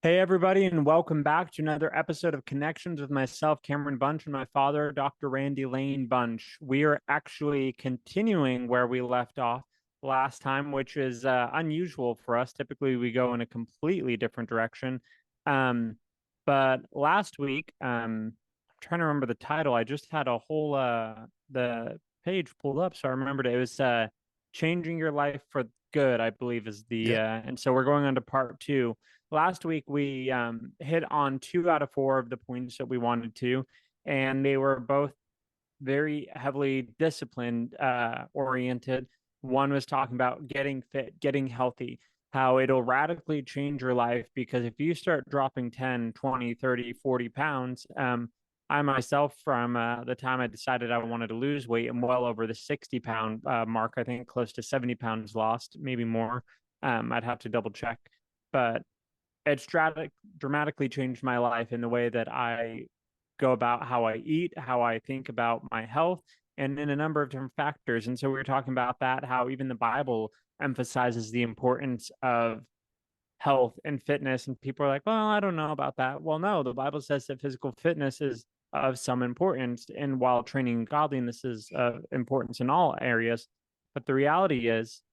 Hey, everybody, and welcome back to another episode of Connections with myself, Cameron Bunch, and my father, Dr. Randy Lane Bunch. We are actually continuing where we left off last time, which is unusual for us. Typically, we go in a completely different direction. Um, but last week, I'm trying to remember the title. I just had a whole the page pulled up, so I remembered it. It was Changing Your Life for Good, I believe, is the Yeah. and so we're going on to part two. Last week we hit on two out of four of the points that we wanted to, and they were both very heavily disciplined oriented. One was talking about getting fit, getting healthy, how it'll radically change your life because if you start dropping 10, 20, 30, 40 pounds, I myself, from the time I decided I wanted to lose weight, am well over the 60-pound mark. I think close to 70 pounds lost, maybe more. I'd have to double check. But it's dramatically changed my life in the way that I go about how I eat, how I think about my health, and in a number of different factors. And so we were talking about that, how even the Bible emphasizes the importance of health and fitness. And people are like, well, I don't know about that. Well, no, the Bible says that physical fitness is of some importance. And while training godliness is of importance in all areas, but the reality is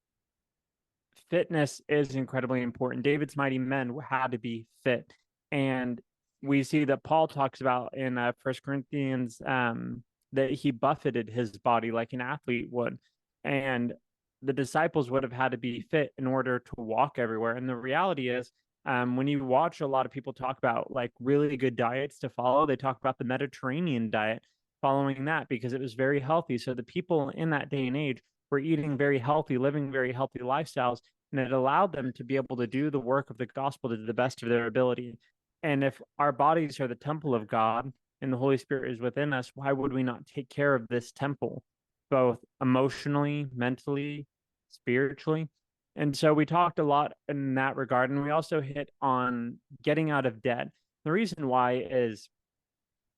fitness is incredibly important. David's mighty men had to be fit. And we see that Paul talks about in First Corinthians that he buffeted his body like an athlete would. And the disciples would have had to be fit in order to walk everywhere. And the reality is, when you watch a lot of people talk about like really good diets to follow, they talk about the Mediterranean diet, following that because it was very healthy. So the people in that day and age were eating very healthy, living very healthy lifestyles, and it allowed them to be able to do the work of the gospel to the best of their ability. And if our bodies are the temple of God and the Holy Spirit is within us, why would we not take care of this temple, both emotionally, mentally, spiritually? And so we talked a lot in that regard. And we also hit on getting out of debt. The reason why is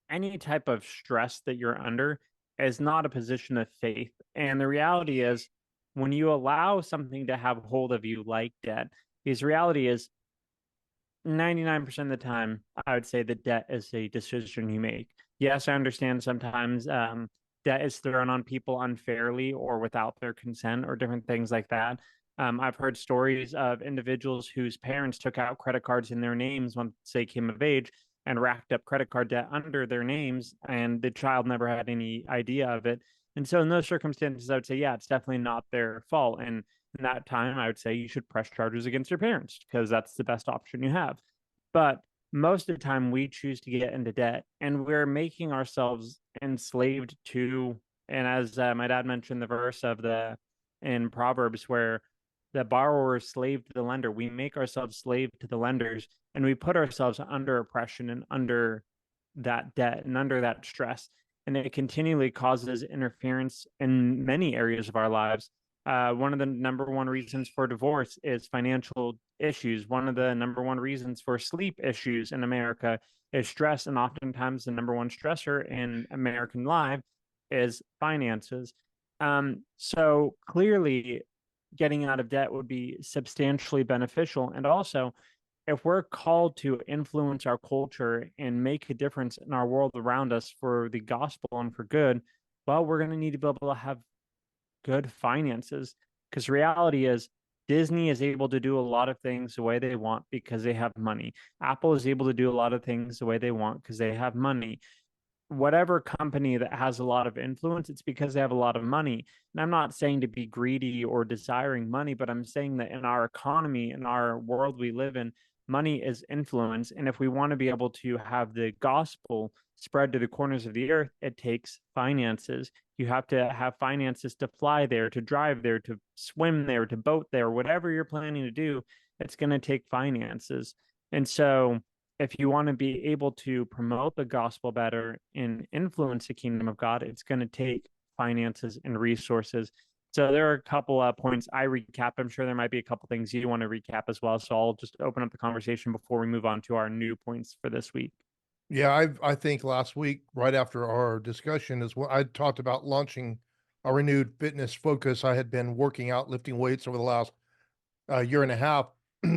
any type of stress that you're under is not a position of faith. And the reality is, when you allow something to have hold of you like debt, because reality is 99% of the time, I would say that debt is a decision you make. Yes, I understand sometimes debt is thrown on people unfairly or without their consent or different things like that. I've heard stories of individuals whose parents took out credit cards in their names once they came of age and racked up credit card debt under their names, and the child never had any idea of it. And so, in those circumstances, I would say, yeah, it's definitely not their fault. And in that time, I would say you should press charges against your parents because that's the best option you have. But most of the time, we choose to get into debt and we're making ourselves enslaved to. And as my dad mentioned, the verse of the in Proverbs where the borrower is slave to the lender, we make ourselves slave to the lenders and we put ourselves under oppression and under that debt and under that stress. And it continually causes interference in many areas of our lives. One of the number one reasons for divorce is financial issues. One of the number one reasons for sleep issues in America is stress. And oftentimes, the number one stressor in American life is finances. So clearly, getting out of debt would be substantially beneficial. And also, if we're called to influence our culture and make a difference in our world around us for the gospel and for good, well, we're going to need to be able to have good finances because reality is Disney is able to do a lot of things the way they want because they have money. Apple is able to do a lot of things the way they want because they have money. Whatever company that has a lot of influence, it's because they have a lot of money. And I'm not saying to be greedy or desiring money, but I'm saying that in our economy, in our world we live in, money is influence. And if we want to be able to have the gospel spread to the corners of the earth, it takes finances. You have to have finances to fly there, to drive there, to swim there, to boat there, whatever you're planning to do, it's going to take finances. And so, if you want to be able to promote the gospel better and influence the kingdom of God, it's going to take finances and resources. So there are a couple of points I recap. I'm sure there might be a couple things you want to recap as well. So I'll just open up the conversation before we move on to our new points for this week. Yeah, I think last week, right after our discussion, is when I talked about launching a renewed fitness focus. I had been working out, lifting weights over the last year and a half,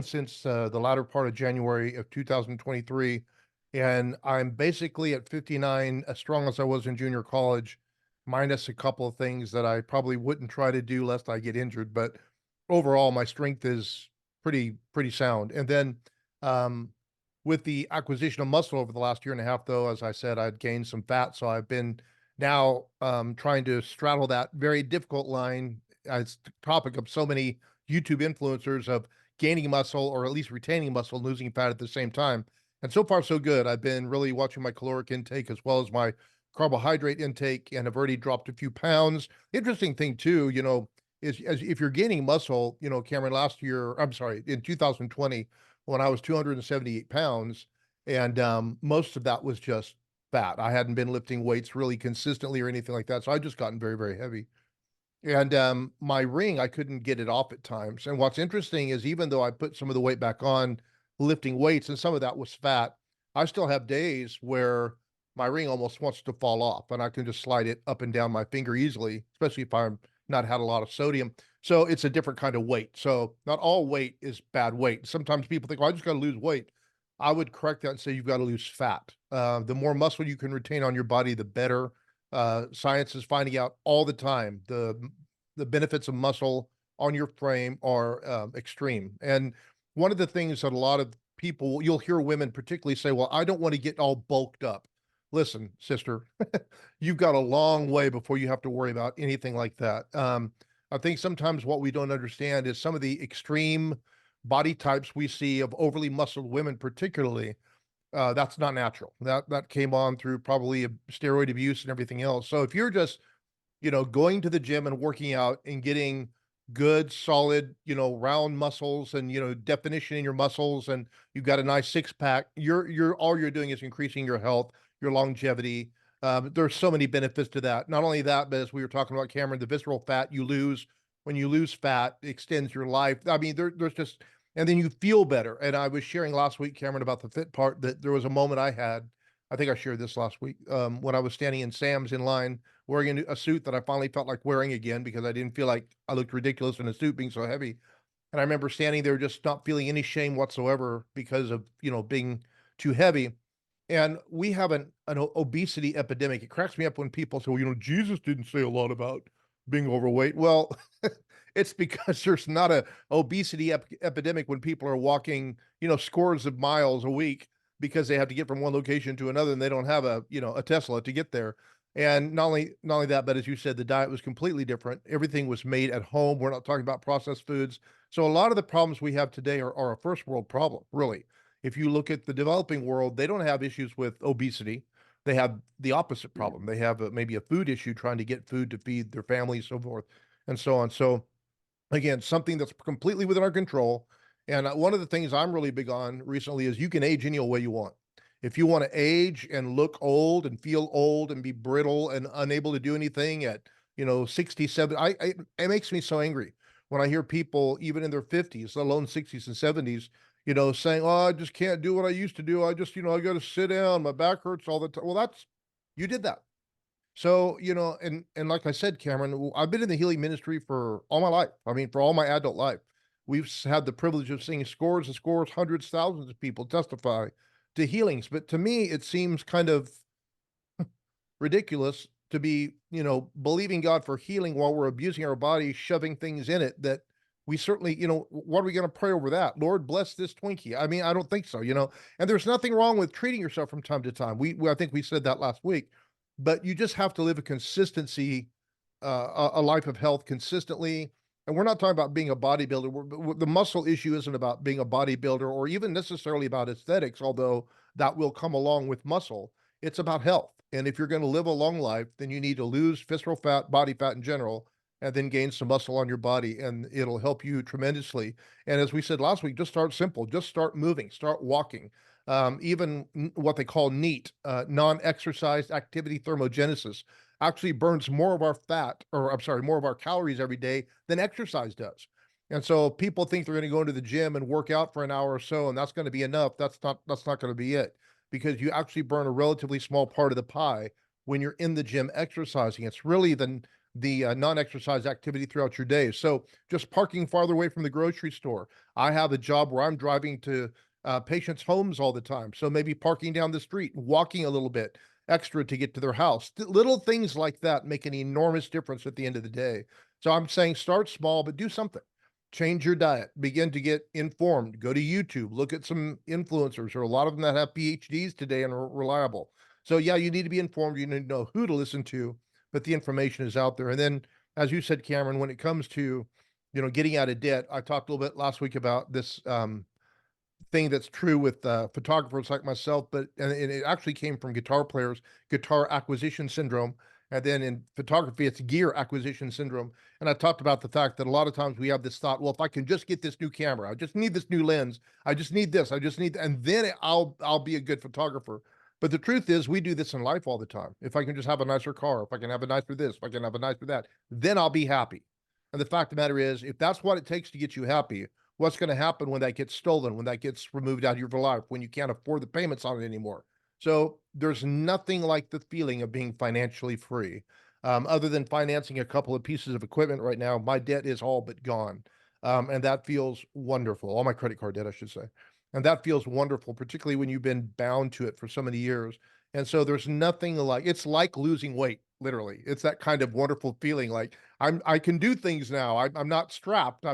since the latter part of January of 2023. And I'm basically at 59, as strong as I was in junior college, minus a couple of things that I probably wouldn't try to do lest I get injured. But overall, my strength is pretty sound. And then um, with the acquisition of muscle over the last year and a half, though, as I said, I'd gained some fat. So I've been now trying to straddle that very difficult line. It's the topic of so many YouTube influencers of gaining muscle or at least retaining muscle, losing fat at the same time. And so far, so good. I've been really watching my caloric intake as well as my carbohydrate intake, and have already dropped a few pounds. Interesting thing too, is as if you're gaining muscle, Cameron, last year, I'm sorry, in 2020, when I was 278 pounds, and most of that was just fat. I hadn't been lifting weights really consistently or anything like that. So I just gotten very, very heavy. And my ring, I couldn't get it off at times. And what's interesting is even though I put some of the weight back on lifting weights, and some of that was fat, I still have days where my ring almost wants to fall off, and I can just slide it up and down my finger easily, especially if I'm not had a lot of sodium. So it's a different kind of weight. So not all weight is bad weight. Sometimes people think, well, I just got to lose weight. I would correct that and say you've got to lose fat. The more muscle you can retain on your body, the better. Science is finding out all the time the benefits of muscle on your frame are extreme. And one of the things that a lot of people, you'll hear women particularly say, well, I don't want to get all bulked up. Listen, sister, you've got a long way before you have to worry about anything like that. I think sometimes what we don't understand is some of the extreme body types we see of overly muscled women, particularly, that's not natural. That came on through probably steroid abuse and everything else. So if you're just, going to the gym and working out and getting good, solid, round muscles and, definition in your muscles, and you've got a nice six pack, you're all you're doing is increasing your health, your longevity. There's so many benefits to that. Not only that, but as we were talking about, Cameron, the visceral fat you lose when you lose fat extends your life. I mean, there's just, and then you feel better. And I was sharing last week, Cameron, about the fit part, that there was a moment I had, I think I shared this last week, when I was standing in Sam's in line wearing a suit that I finally felt like wearing again because I didn't feel like I looked ridiculous in a suit being so heavy. And I remember standing there just not feeling any shame whatsoever because of, being too heavy. And we have an obesity epidemic. It cracks me up when people say, well, Jesus didn't say a lot about being overweight. Well, it's because there's not a obesity epidemic when people are walking, scores of miles a week because they have to get from one location to another and they don't have a Tesla to get there. And not only that, but as you said, the diet was completely different. Everything was made at home. We're not talking about processed foods. So a lot of the problems we have today are a first world problem, really. If you look at the developing world, they don't have issues with obesity. They have the opposite problem. They have maybe a food issue, trying to get food to feed their family, so forth and so on. So again, something that's completely within our control. And one of the things I'm really big on recently is you can age any way you want. If you want to age and look old and feel old and be brittle and unable to do anything at, 67, it makes me so angry when I hear people, even in their 50s, let alone 60s and 70s, saying, oh, I just can't do what I used to do. I just, I got to sit down. My back hurts all the time. Well, you did that. So, and like I said, Cameron, I've been in the healing ministry for all my life. I mean, for all my adult life. We've had the privilege of seeing scores and scores, hundreds, thousands of people testify to healings. But to me, it seems kind of ridiculous to be, believing God for healing while we're abusing our body, shoving things in it that we certainly, what are we going to pray over that? Lord, bless this Twinkie. I mean, I don't think so, and there's nothing wrong with treating yourself from time to time. I think we said that last week, but you just have to live a consistency, a life of health consistently. And we're not talking about being a bodybuilder. The muscle issue isn't about being a bodybuilder or even necessarily about aesthetics, although that will come along with muscle. It's about health. And if you're going to live a long life, then you need to lose visceral fat, body fat in general, and then gain some muscle on your body, and it'll help you tremendously. And as we said last week, just start simple. Just start moving, start walking. Even what they call NEAT, non-exercise activity thermogenesis, actually burns more of our fat, or I'm sorry, more of our calories every day than exercise does. And so people think they're going to go into the gym and work out for an hour or so, and that's going to be enough. That's not going to be it, because you actually burn a relatively small part of the pie when you're in the gym exercising. It's really the non-exercise activity throughout your day. So just parking farther away from the grocery store. I have a job where I'm driving to patients' homes all the time. So maybe parking down the street, walking a little bit extra to get to their house. Little things like that make an enormous difference at the end of the day. So I'm saying start small, but do something. Change your diet, begin to get informed, go to YouTube, look at some influencers, or a lot of them that have PhDs today and are reliable. So yeah, you need to be informed. You need to know who to listen to, but the information is out there. And then, as you said, Cameron, when it comes to, getting out of debt, I talked a little bit last week about this thing that's true with photographers like myself, but and it actually came from guitar players, guitar acquisition syndrome. And then in photography, it's gear acquisition syndrome. And I talked about the fact that a lot of times we have this thought, well, if I can just get this new camera, I just need this new lens, I just need this, I just need, and then I'll be a good photographer. But the truth is, we do this in life all the time. If I can just have a nicer car, if I can have a nicer this, if I can have a nicer that, then I'll be happy. And the fact of the matter is, if that's what it takes to get you happy, what's going to happen when that gets stolen, when that gets removed out of your life, when you can't afford the payments on it anymore? So there's nothing like the feeling of being financially free. Other than financing a couple of pieces of equipment right now, my debt is all but gone. And that feels wonderful. All my credit card debt, I should say. And that feels wonderful, particularly when you've been bound to it for so many years. And so there's nothing like, it's like losing weight, literally. It's that kind of wonderful feeling like I can do things now. I'm not strapped.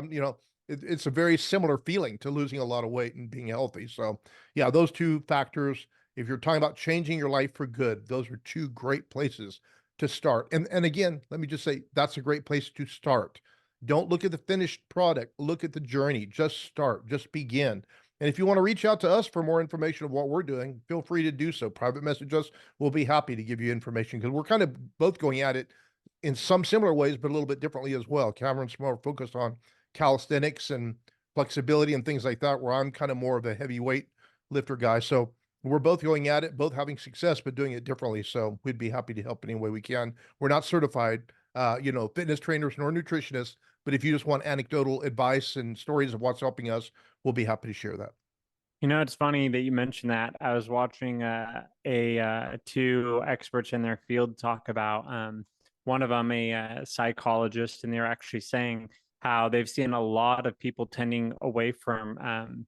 It's a very similar feeling to losing a lot of weight and being healthy. So yeah, those two factors, if you're talking about changing your life for good, those are two great places to start. And again, let me just say that's a great place to start. Don't look at the finished product, look at the journey. Just start, just begin. And if you want to reach out to us for more information of what we're doing, feel free to do so. Private message us. We'll be happy to give you information because we're kind of both going at it in some similar ways, but a little bit differently as well. Cameron's more focused on calisthenics and flexibility and things like that, where I'm kind of more of a heavyweight lifter guy. So we're both going at it, both having success, but doing it differently. So we'd be happy to help any way we can. We're not certified, fitness trainers nor nutritionists, but if you just want anecdotal advice and stories of what's helping us, we'll be happy to share that. It's funny that you mentioned that. I was watching two experts in their field talk about one of them, a psychologist, and they're actually saying how they've seen a lot of people tending away from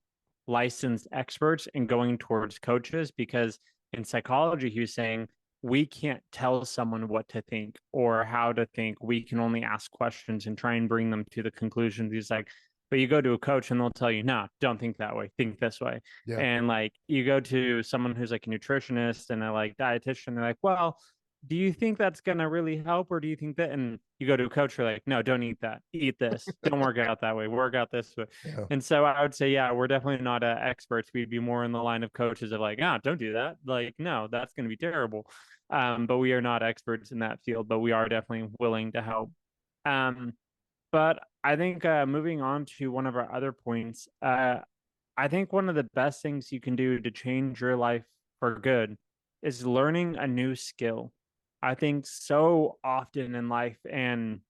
licensed experts and going towards coaches because in psychology, he was saying we can't tell someone what to think or how to think. We can only ask questions and try and bring them to the conclusions. He's like, but you go to a coach and they'll tell you, no, don't think that way, think this way. Yeah. And like you go to someone who's like a nutritionist and a like dietitian, they're like, well, do you think that's gonna really help, or do you think that? And you go to a coach, you're like, no, don't eat that. Eat this. Don't work out that way. Work out this way. Yeah. And so I would say, yeah, we're definitely not experts. We'd be more in the line of coaches of like, don't do that. Like, no, that's gonna be terrible. But we are not experts in that field, but we are definitely willing to help. But I think moving on to one of our other points, I think one of the best things you can do to change your life for good is learning a new skill. I think so often in life, and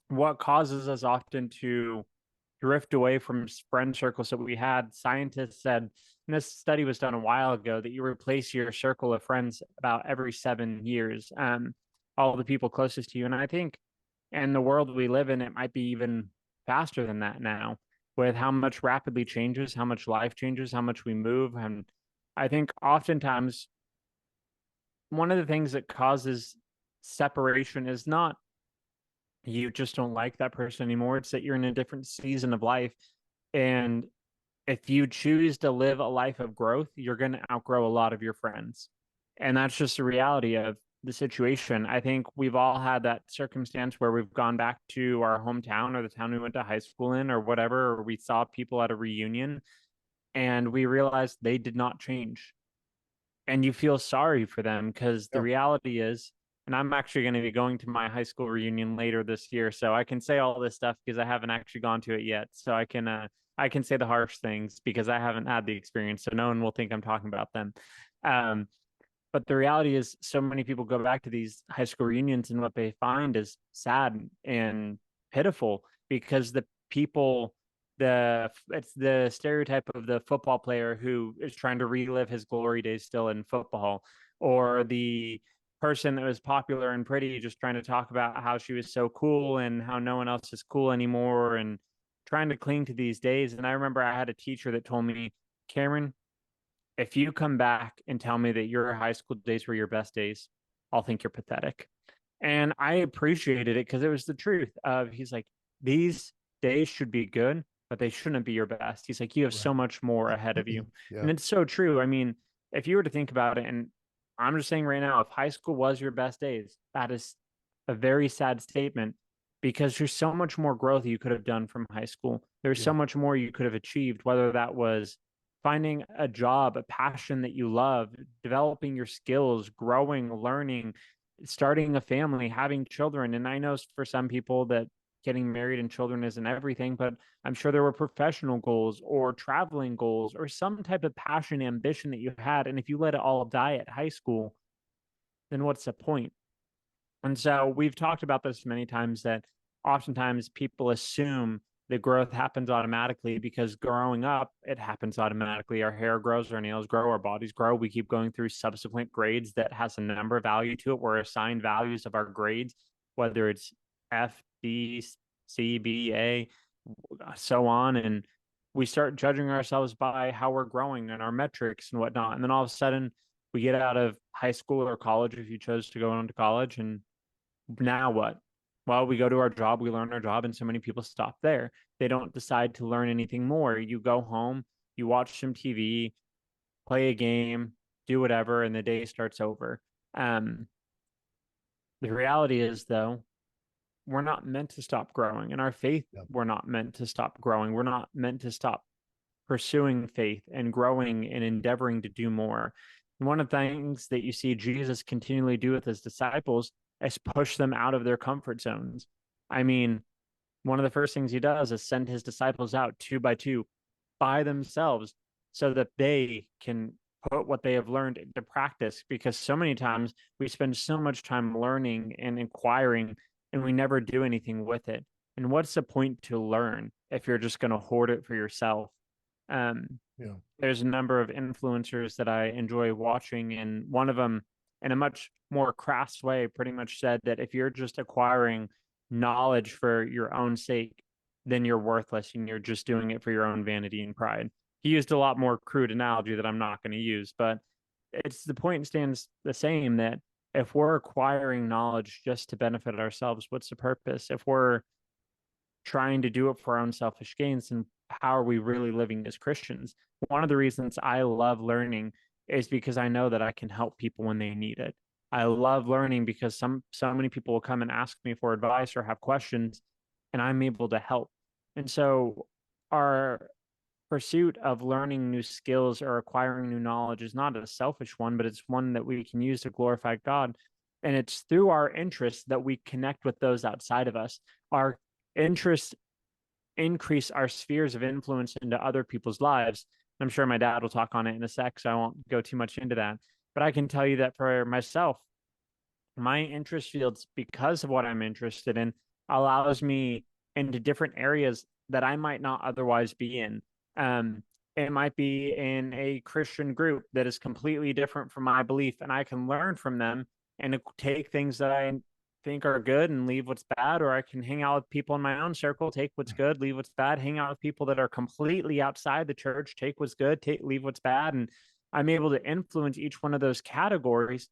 what causes us often to drift away from friend circles that we had, scientists said, and this study was done a while ago, that you replace your circle of friends about every 7 years, all the people closest to you. And I think in the world we live in, it might be even faster than that now with how much rapidly changes, how much life changes, how much we move. And I think oftentimes one of the things that causes separation is not you just don't like that person anymore. It's that you're in a different season of life. And if you choose to live a life of growth, you're going to outgrow a lot of your friends. And that's just the reality of the situation. I think we've all had that circumstance where we've gone back to our hometown or the town we went to high school in or whatever, or we saw people at a reunion and we realized they did not change. And you feel sorry for them because the reality is, and I'm actually going to be going to my high school reunion later this year, so I can say all this stuff because I haven't actually gone to it yet. So I can say the harsh things because I haven't had the experience, so no one will think I'm talking about them. But the reality is, so many people go back to these high school reunions, and what they find is sad and pitiful because the people, it's the stereotype of the football player who is trying to relive his glory days still in football, or the person that was popular and pretty, just trying to talk about how she was so cool and how no one else is cool anymore, and trying to cling to these days. And I remember I had a teacher that told me, Cameron, if you come back and tell me that your high school days were your best days, I'll think you're pathetic. And I appreciated it because it was the truth of, he's like, these days should be good, but they shouldn't be your best. He's like, you have so Right. much more ahead of you. Yeah. And it's so true. I mean, if you were to think about it, and I'm just saying right now, if high school was your best days, that is a very sad statement, because there's so much more growth you could have done from high school. There's Yeah. so much more you could have achieved, whether that was finding a job, a passion that you love, developing your skills, growing, learning, starting a family, having children. And I know for some people that getting married and children isn't everything, but I'm sure there were professional goals or traveling goals or some type of passion, ambition that you had. And if you let it all die at high school, then what's the point? And so we've talked about this many times, that oftentimes people assume that growth happens automatically because growing up, it happens automatically. Our hair grows, our nails grow, our bodies grow. We keep going through subsequent grades that has a number value to it. We're assigned values of our grades, whether it's F, D, C, B, A, so on. And we start judging ourselves by how we're growing and our metrics and whatnot. And then all of a sudden, we get out of high school or college, if you chose to go on to college, and now what? Well, we go to our job, we learn our job, and so many people stop there. They don't decide to learn anything more. You go home, you watch some TV, play a game, do whatever, and the day starts over. Um, the reality is, though, we're not meant to stop growing. In our faith, Yeah. we're not meant to stop growing. We're not meant to stop pursuing faith and growing and endeavoring to do more. One of the things that you see Jesus continually do with his disciples is push them out of their comfort zones. I mean, one of the first things he does is send his disciples out two by two by themselves so that they can put what they have learned into practice, because so many times we spend so much time learning and inquiring and we never do anything with it. And what's the point to learn if you're just going to hoard it for yourself? um, Yeah. there's a number of influencers that I enjoy watching, and one of them, in a much more crass way, pretty much said that if you're just acquiring knowledge for your own sake, then you're worthless and you're just doing it for your own vanity and pride. He used a lot more crude analogy that I'm not going to use, but it's the point stands the same, that if we're acquiring knowledge just to benefit ourselves, what's the purpose? If we're trying to do it for our own selfish gains, and how are we really living as Christians? One of the reasons I love learning is because I know that I can help people when they need it. I love learning because so many people will come and ask me for advice or have questions, and I'm able to help. And so our pursuit of learning new skills or acquiring new knowledge is not a selfish one, but it's one that we can use to glorify God. And it's through our interests that we connect with those outside of us. Our interests increase our spheres of influence into other people's lives. I'm sure my dad will talk on it in a sec, so I won't go too much into that. But I can tell you that for myself, my interest fields, because of what I'm interested in, allows me into different areas that I might not otherwise be in. It might be in a Christian group that is completely different from my belief, and I can learn from them and take things that I think are good and leave what's bad, or I can hang out with people in my own circle, take what's good, leave what's bad, hang out with people that are completely outside the church, take what's good, leave what's bad. And I'm able to influence each one of those categories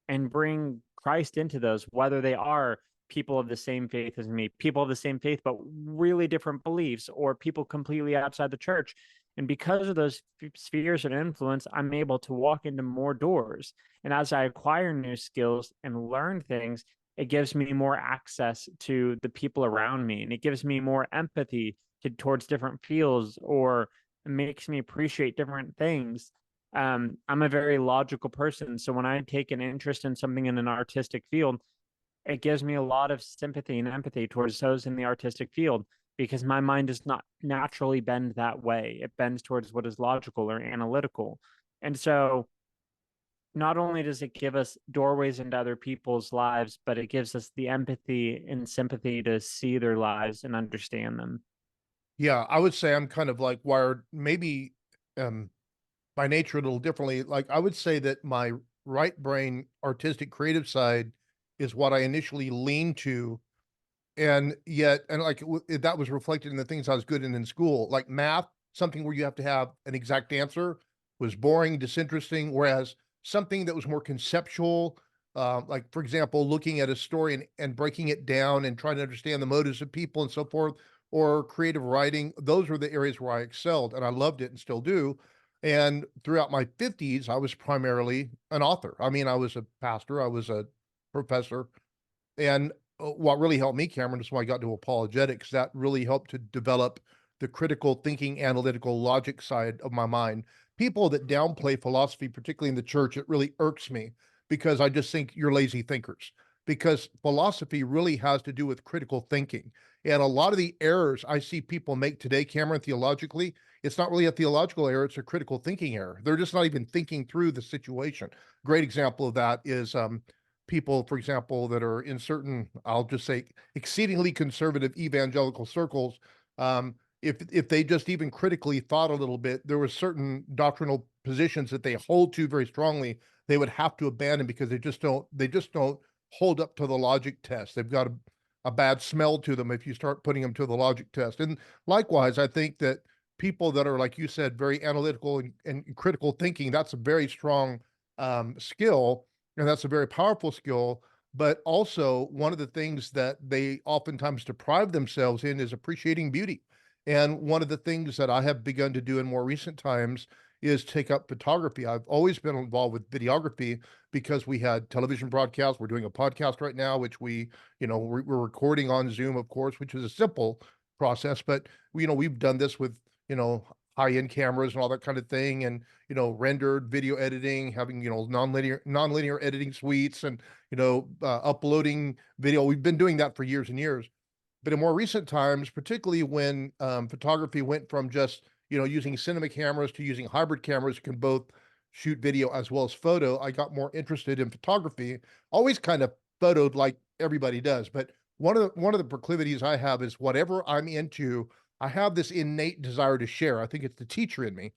and bring Christ into those, whether they are people of the same faith as me, people of the same faith, but really different beliefs, or people completely outside the church. And because of those spheres of influence, I'm able to walk into more doors. And as I acquire new skills and learn things, it gives me more access to the people around me, and it gives me more empathy towards different fields, or makes me appreciate different things. I'm a very logical person. So when I take an interest in something in an artistic field, it gives me a lot of sympathy and empathy towards those in the artistic field, because my mind does not naturally bend that way. It bends towards what is logical or analytical. And so not only does it give us doorways into other people's lives, but it gives us the empathy and sympathy to see their lives and understand them. Yeah, I would say I'm kind of like wired maybe by nature a little differently. Like I would say that my right brain, artistic, creative side is what I initially leaned to. And yet, and like that was reflected in the things I was good in school, like math, something where you have to have an exact answer was boring, disinteresting. Whereas something that was more conceptual, like for example, looking at a story and breaking it down and trying to understand the motives of people and so forth, or creative writing, those were the areas where I excelled and I loved it and still do. And throughout my 50s, I was primarily an author. I mean, I was a pastor, I was a professor, and what really helped me, Cameron, is when I got to apologetics. That really helped to develop the critical thinking, analytical logic side of my mind. People that downplay philosophy, particularly in the church, it really irks me because I just think you're lazy thinkers. Because philosophy really has to do with critical thinking. And a lot of the errors I see people make today, Cameron, theologically, it's not really a theological error, it's a critical thinking error. They're just not even thinking through the situation. Great example of that is people, for example, that are in certain, I'll just say, exceedingly conservative evangelical circles, if they just even critically thought a little bit, there were certain doctrinal positions that they hold to very strongly, they would have to abandon because they just don't hold up to the logic test. They've got a bad smell to them if you start putting them to the logic test. And likewise, I think that people that are, like you said, very analytical and critical thinking, that's a very strong skill, and that's a very powerful skill. But also, one of the things that they oftentimes deprive themselves in is appreciating beauty. And one of the things that I have begun to do in more recent times is take up photography. I've always been involved with videography because we had television broadcasts. We're doing a podcast right now, which we're recording on Zoom, of course, which is a simple process. But we've done this with high-end cameras and all that kind of thing, and rendered video editing, having nonlinear editing suites, and uploading video. We've been doing that for years and years. But in more recent times, particularly when photography went from just using cinema cameras to using hybrid cameras, can both shoot video as well as photo, I got more interested in photography. Always kind of photoed like everybody does, but one of the proclivities I have is whatever I'm into, I have this innate desire to share. I think it's the teacher in me.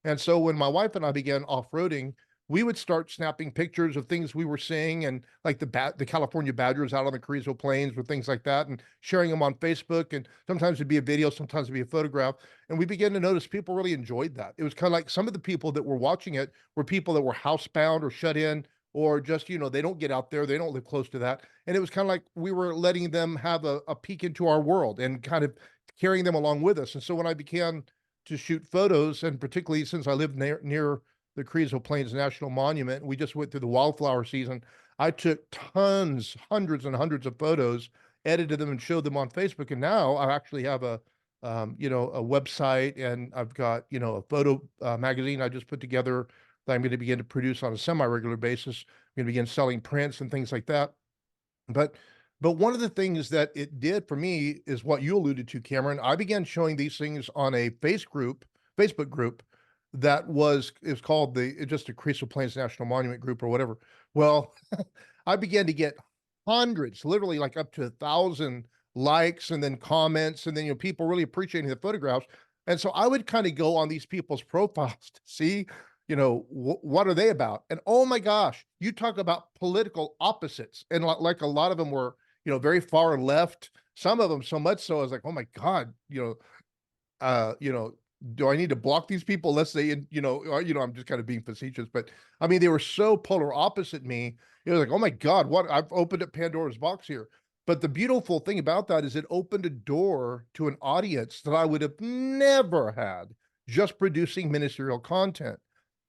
And so when my wife and I began off-roading, we would start snapping pictures of things we were seeing, and like the California Badgers out on the Carrizo Plains or things like that, and sharing them on Facebook. And sometimes it'd be a video, sometimes it'd be a photograph. And we began to notice people really enjoyed that. It was kind of like some of the people that were watching it were people that were housebound or shut in, or just, they don't get out there, they don't live close to that. And it was kind of like we were letting them have a peek into our world and kind of carrying them along with us. And so when I began to shoot photos, and particularly since I live near the Carrizo Plains National Monument, we just went through the wildflower season. I took tons, hundreds and hundreds of photos, edited them, and showed them on Facebook. And now I actually have a website, and I've got, a photo magazine I just put together that I'm going to begin to produce on a semi-regular basis. I'm going to begin selling prints and things like that. But one of the things that it did for me is what you alluded to, Cameron. I began showing these things on a Facebook group that was called just a Carrizo Plains National Monument group or whatever. Well, I began to get hundreds, literally like up to 1,000 likes, and then comments, and then people really appreciating the photographs. And so I would kind of go on these people's profiles to see what are they about. And oh my gosh, you talk about political opposites, and like a lot of them were very far left, some of them so much so I was like, oh my God, do I need to block these people? Let's say, I'm just kind of being facetious, but I mean, they were so polar opposite me. It was like, oh my God, what, I've opened up Pandora's box here. But the beautiful thing about that is it opened a door to an audience that I would have never had just producing ministerial content.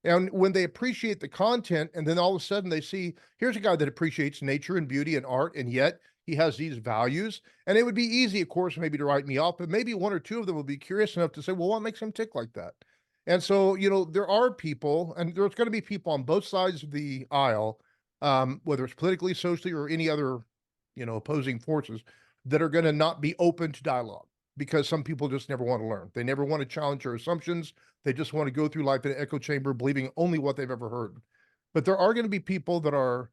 And when they appreciate the content, and then all of a sudden they see, here's a guy that appreciates nature and beauty and art, and yet he has these values. And it would be easy, of course, maybe to write me off, but maybe one or two of them would be curious enough to say, well, what makes him tick like that? And so, there are people, and there's going to be people on both sides of the aisle, whether it's politically, socially, or any other, opposing forces, that are going to not be open to dialogue, because some people just never want to learn. They never want to challenge their assumptions. They just want to go through life in an echo chamber, believing only what they've ever heard. But there are going to be people that are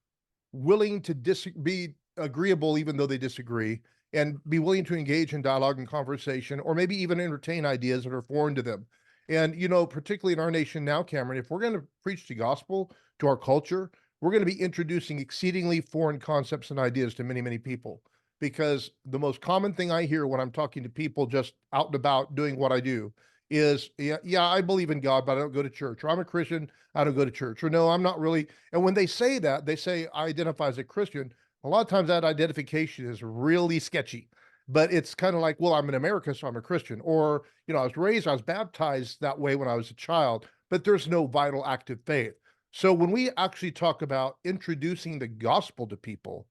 willing to be agreeable, even though they disagree, and be willing to engage in dialogue and conversation, or maybe even entertain ideas that are foreign to them. And, particularly in our nation now, Cameron, if we're going to preach the gospel to our culture, we're going to be introducing exceedingly foreign concepts and ideas to many, many people. Because the most common thing I hear when I'm talking to people just out and about doing what I do is, yeah, I believe in God, but I don't go to church. Or I'm a Christian, I don't go to church. Or no, I'm not really. And when they say that, they say I identify as a Christian. A lot of times that identification is really sketchy. But it's kind of like, well, I'm in America, so I'm a Christian. Or, I was baptized that way when I was a child, but there's no vital active faith. So when we actually talk about introducing the gospel to people,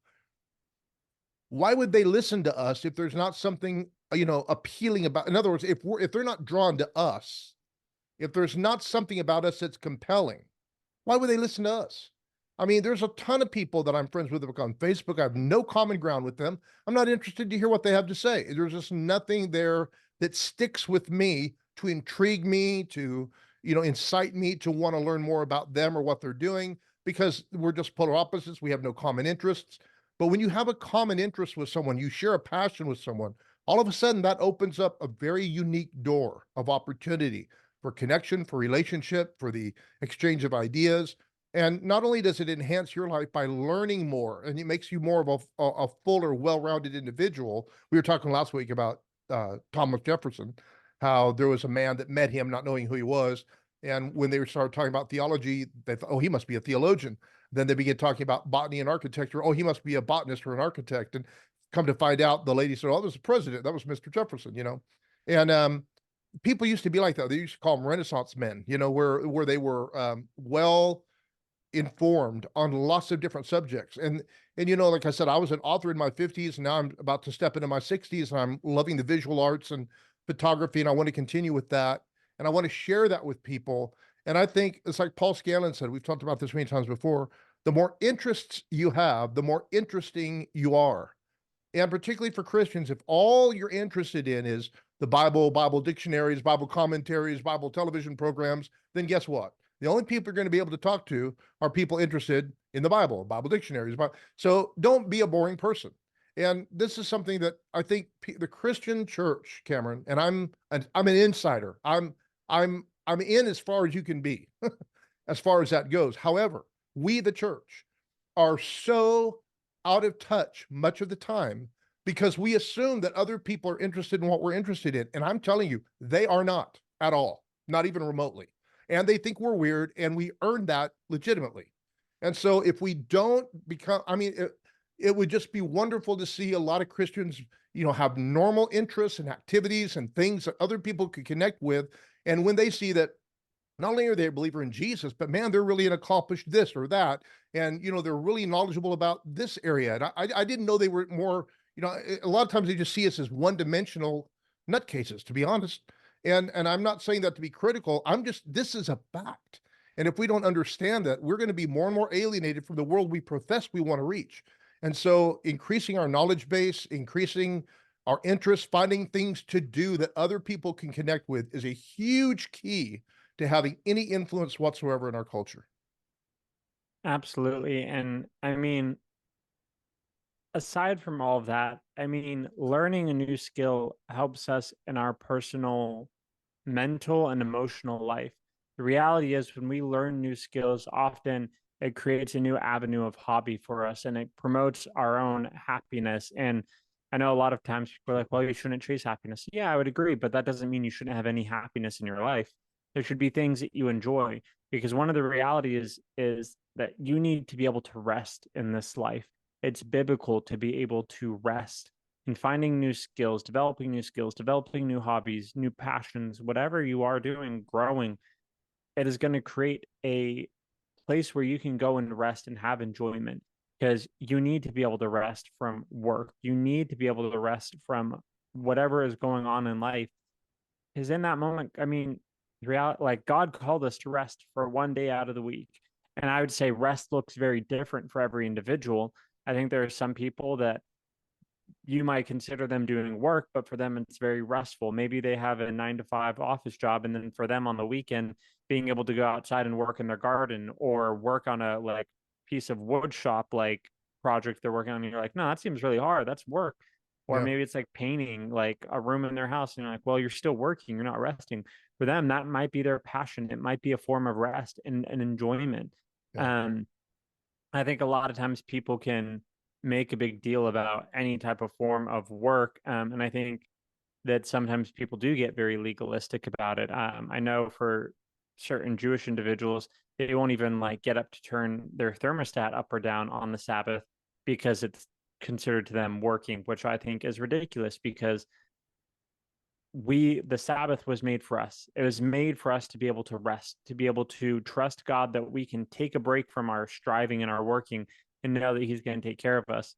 why would they listen to us if there's not something, appealing about? In other words, if they're not drawn to us, if there's not something about us that's compelling, why would they listen to us? I mean, there's a ton of people that I'm friends with on Facebook. I have no common ground with them. I'm not interested to hear what they have to say. There's just nothing there that sticks with me to intrigue me, to, incite me to want to learn more about them or what they're doing, because we're just polar opposites. We have no common interests. But when you have a common interest with someone, you share a passion with someone, all of a sudden that opens up a very unique door of opportunity for connection, for relationship, for the exchange of ideas. And not only does it enhance your life by learning more, and it makes you more of a fuller, well-rounded individual. We were talking last week about Thomas Jefferson, how there was a man that met him not knowing who he was. And when they started talking about theology, they thought, oh, he must be a theologian. Then they began talking about botany and architecture. Oh, he must be a botanist or an architect. And come to find out, the lady said, oh, that was the president. That was Mr. Jefferson. And people used to be like that. They used to call them Renaissance men, where they were well informed on lots of different subjects. And like I said, I was an author in my 50s, and now I'm about to step into my 60s, and I'm loving the visual arts and photography, and I want to continue with that. And I want to share that with people. And I think it's like Paul Scanlon said, we've talked about this many times before, the more interests you have, the more interesting you are. And particularly for Christians, if all you're interested in is the Bible, Bible dictionaries, Bible commentaries, Bible television programs, then guess what? The only people you're going to be able to talk to are people interested in the Bible, Bible dictionaries. So don't be a boring person. And this is something that I think the Christian church, Cameron, and I'm an insider. I'm in as far as you can be, as far as that goes. However, we, the church, are so out of touch much of the time because we assume that other people are interested in what we're interested in. And I'm telling you, they are not at all, not even remotely. And they think we're weird, and we earned that legitimately. And so if we don't become, it would just be wonderful to see a lot of Christians, have normal interests and activities and things that other people could connect with. And when they see that not only are they a believer in Jesus, but man, they're really an accomplished this or that. And, they're really knowledgeable about this area. And I didn't know they were more, a lot of times they just see us as one-dimensional nutcases, to be honest. And I'm not saying that to be critical. This is a fact. And if we don't understand that, we're going to be more and more alienated from the world we profess we want to reach. And so increasing our knowledge base, increasing our interest, finding things to do that other people can connect with is a huge key to having any influence whatsoever in our culture. Absolutely. And I mean, aside from all of that, I mean, learning a new skill helps us in our personal, mental, and emotional life. The reality is, when we learn new skills, often it creates a new avenue of hobby for us, and it promotes our own happiness. And I know a lot of times people are like, well, you shouldn't chase happiness. Yeah, I would agree, but that doesn't mean you shouldn't have any happiness in your life. There should be things that you enjoy, because one of the realities is that you need to be able to rest in this life. It's biblical to be able to rest, and finding new skills, developing new hobbies, new passions, whatever you are doing, growing. It is going to create a place where you can go and rest and have enjoyment, because you need to be able to rest from work. You need to be able to rest from whatever is going on in life. Because in that moment, I mean, reality, like God called us to rest for one day out of the week. And I would say rest looks very different for every individual. I think there are some people that you might consider them doing work, but for them it's very restful. Maybe they have a 9 to 5 office job, and then for them on the weekend, being able to go outside and work in their garden or work on a like piece of wood shop like project they're working on, and you're like, no, that seems really hard. That's work. Or Yeah. maybe it's like painting like a room in their house, and you're like, well, you're still working, you're not resting. For them, that might be their passion. It might be a form of rest and enjoyment. Yeah. Um, I think a lot of times people can make a big deal about any type of form of work. And I think that sometimes people do get very legalistic about it. I know for certain Jewish individuals, they won't even like get up to turn their thermostat up or down on the Sabbath because it's considered to them working, which I think is ridiculous because the Sabbath was made for us. It was made for us to be able to rest, to be able to trust God that we can take a break from our striving and our working and know that He's going to take care of us.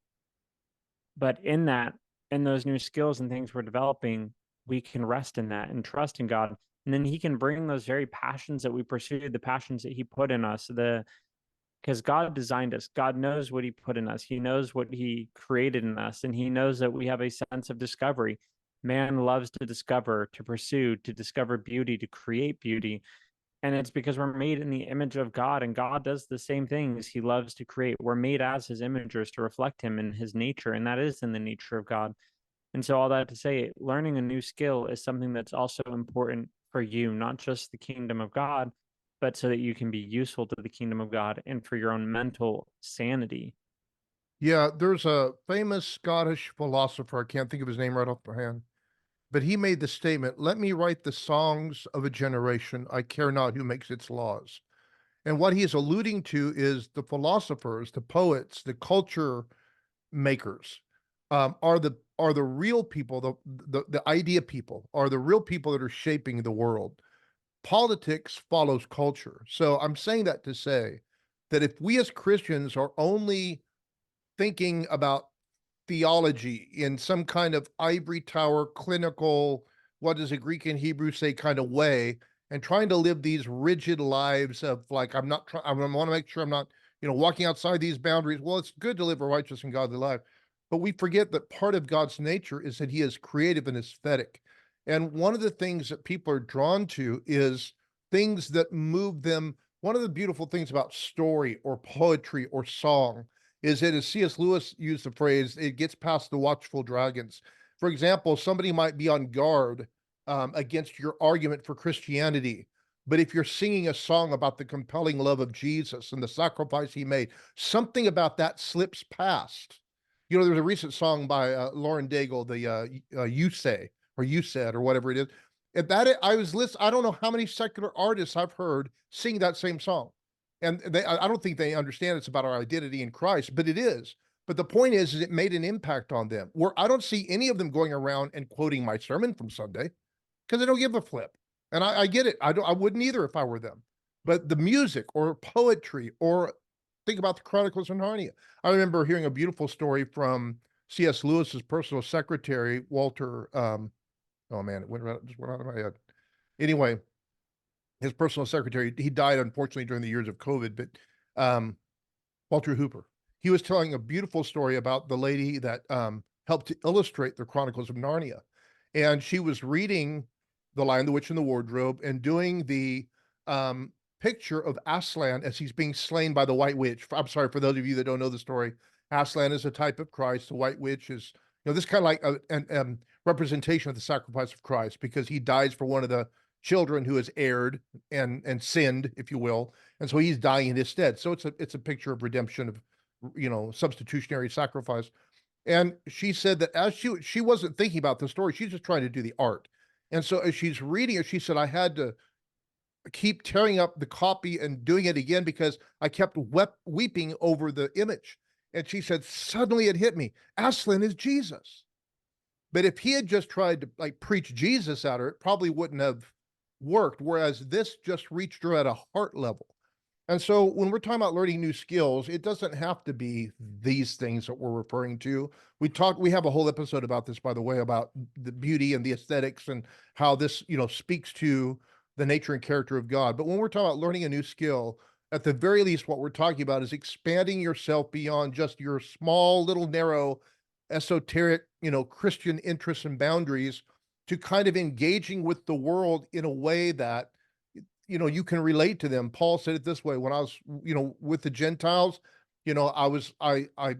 But in that, in those new skills and things we're developing, we can rest in that and trust in God. And then He can bring those very passions that we pursued, the passions that He put in us, because God designed us. God knows what He put in us. He knows what He created in us, and He knows that we have a sense of discovery. Man loves to discover, to pursue, to discover beauty, to create beauty. And it's because we're made in the image of God, and God does the same things He loves to create. We're made as His imagers to reflect Him in His nature, and that is in the nature of God. And so, all that to say, learning a new skill is something that's also important for you, not just the kingdom of God, but so that you can be useful to the kingdom of God and for your own mental sanity. Yeah, there's a famous Scottish philosopher, I can't think of his name right off the hand, but he made the statement, "Let me write the songs of a generation. I care not who makes its laws." And what he is alluding to is the philosophers, the poets, the culture makers, are the real people, the idea people, are the real people that are shaping the world. Politics follows culture. So I'm saying that to say that if we as Christians are only thinking about theology in some kind of ivory tower, clinical, what does a Greek and Hebrew say kind of way, and trying to live these rigid lives of like, I'm not trying, I want to make sure I'm not, walking outside these boundaries. Well, it's good to live a righteous and godly life, but we forget that part of God's nature is that He is creative and aesthetic. And one of the things that people are drawn to is things that move them. One of the beautiful things about story or poetry or song is that, as C.S. Lewis used the phrase, it gets past the watchful dragons. For example, somebody might be on guard against your argument for Christianity, but if you're singing a song about the compelling love of Jesus and the sacrifice He made, something about that slips past. There's a recent song by Lauren Daigle, the "You Say" or "You Said" or whatever it is. And I was listening. I don't know how many secular artists I've heard sing that same song. And I don't think they understand it's about our identity in Christ, but it is. But the point is it made an impact on them. Where I don't see any of them going around and quoting my sermon from Sunday because they don't give a flip. And I get it. I wouldn't either if I were them. But the music or poetry or think about the Chronicles of Narnia. I remember hearing a beautiful story from C.S. Lewis's personal secretary, Walter. Oh man, just went out of my head. Anyway, his personal secretary, he died unfortunately during the years of COVID, but Walter Hooper. He was telling a beautiful story about the lady that helped to illustrate the Chronicles of Narnia. And she was reading The Lion, the Witch, and the Wardrobe and doing the picture of Aslan as he's being slain by the White Witch. I'm sorry, for those of you that don't know the story, Aslan is a type of Christ. The White Witch is, this kind of like a representation of the sacrifice of Christ because he dies for one of the children who has erred and sinned, if you will, and so he's dying in his stead. So it's a picture of redemption, of substitutionary sacrifice. And she said that as she wasn't thinking about the story, she's just trying to do the art. And so as she's reading it, she said, I had to keep tearing up the copy and doing it again because I kept weeping over the image. And she said, suddenly it hit me. Aslan is Jesus. But if he had just tried to like preach Jesus at her, it probably wouldn't have worked. Whereas this just reached her at a heart level. And so when we're talking about learning new skills, it doesn't have to be these things that we're referring to. We have a whole episode about this, by the way, about the beauty and the aesthetics and how this, speaks to the nature and character of God. But when we're talking about learning a new skill, at the very least, what we're talking about is expanding yourself beyond just your small, little, narrow, esoteric, Christian interests and boundaries to kind of engaging with the world in a way that you can relate to them. Paul said it this way: when I was, with the Gentiles, I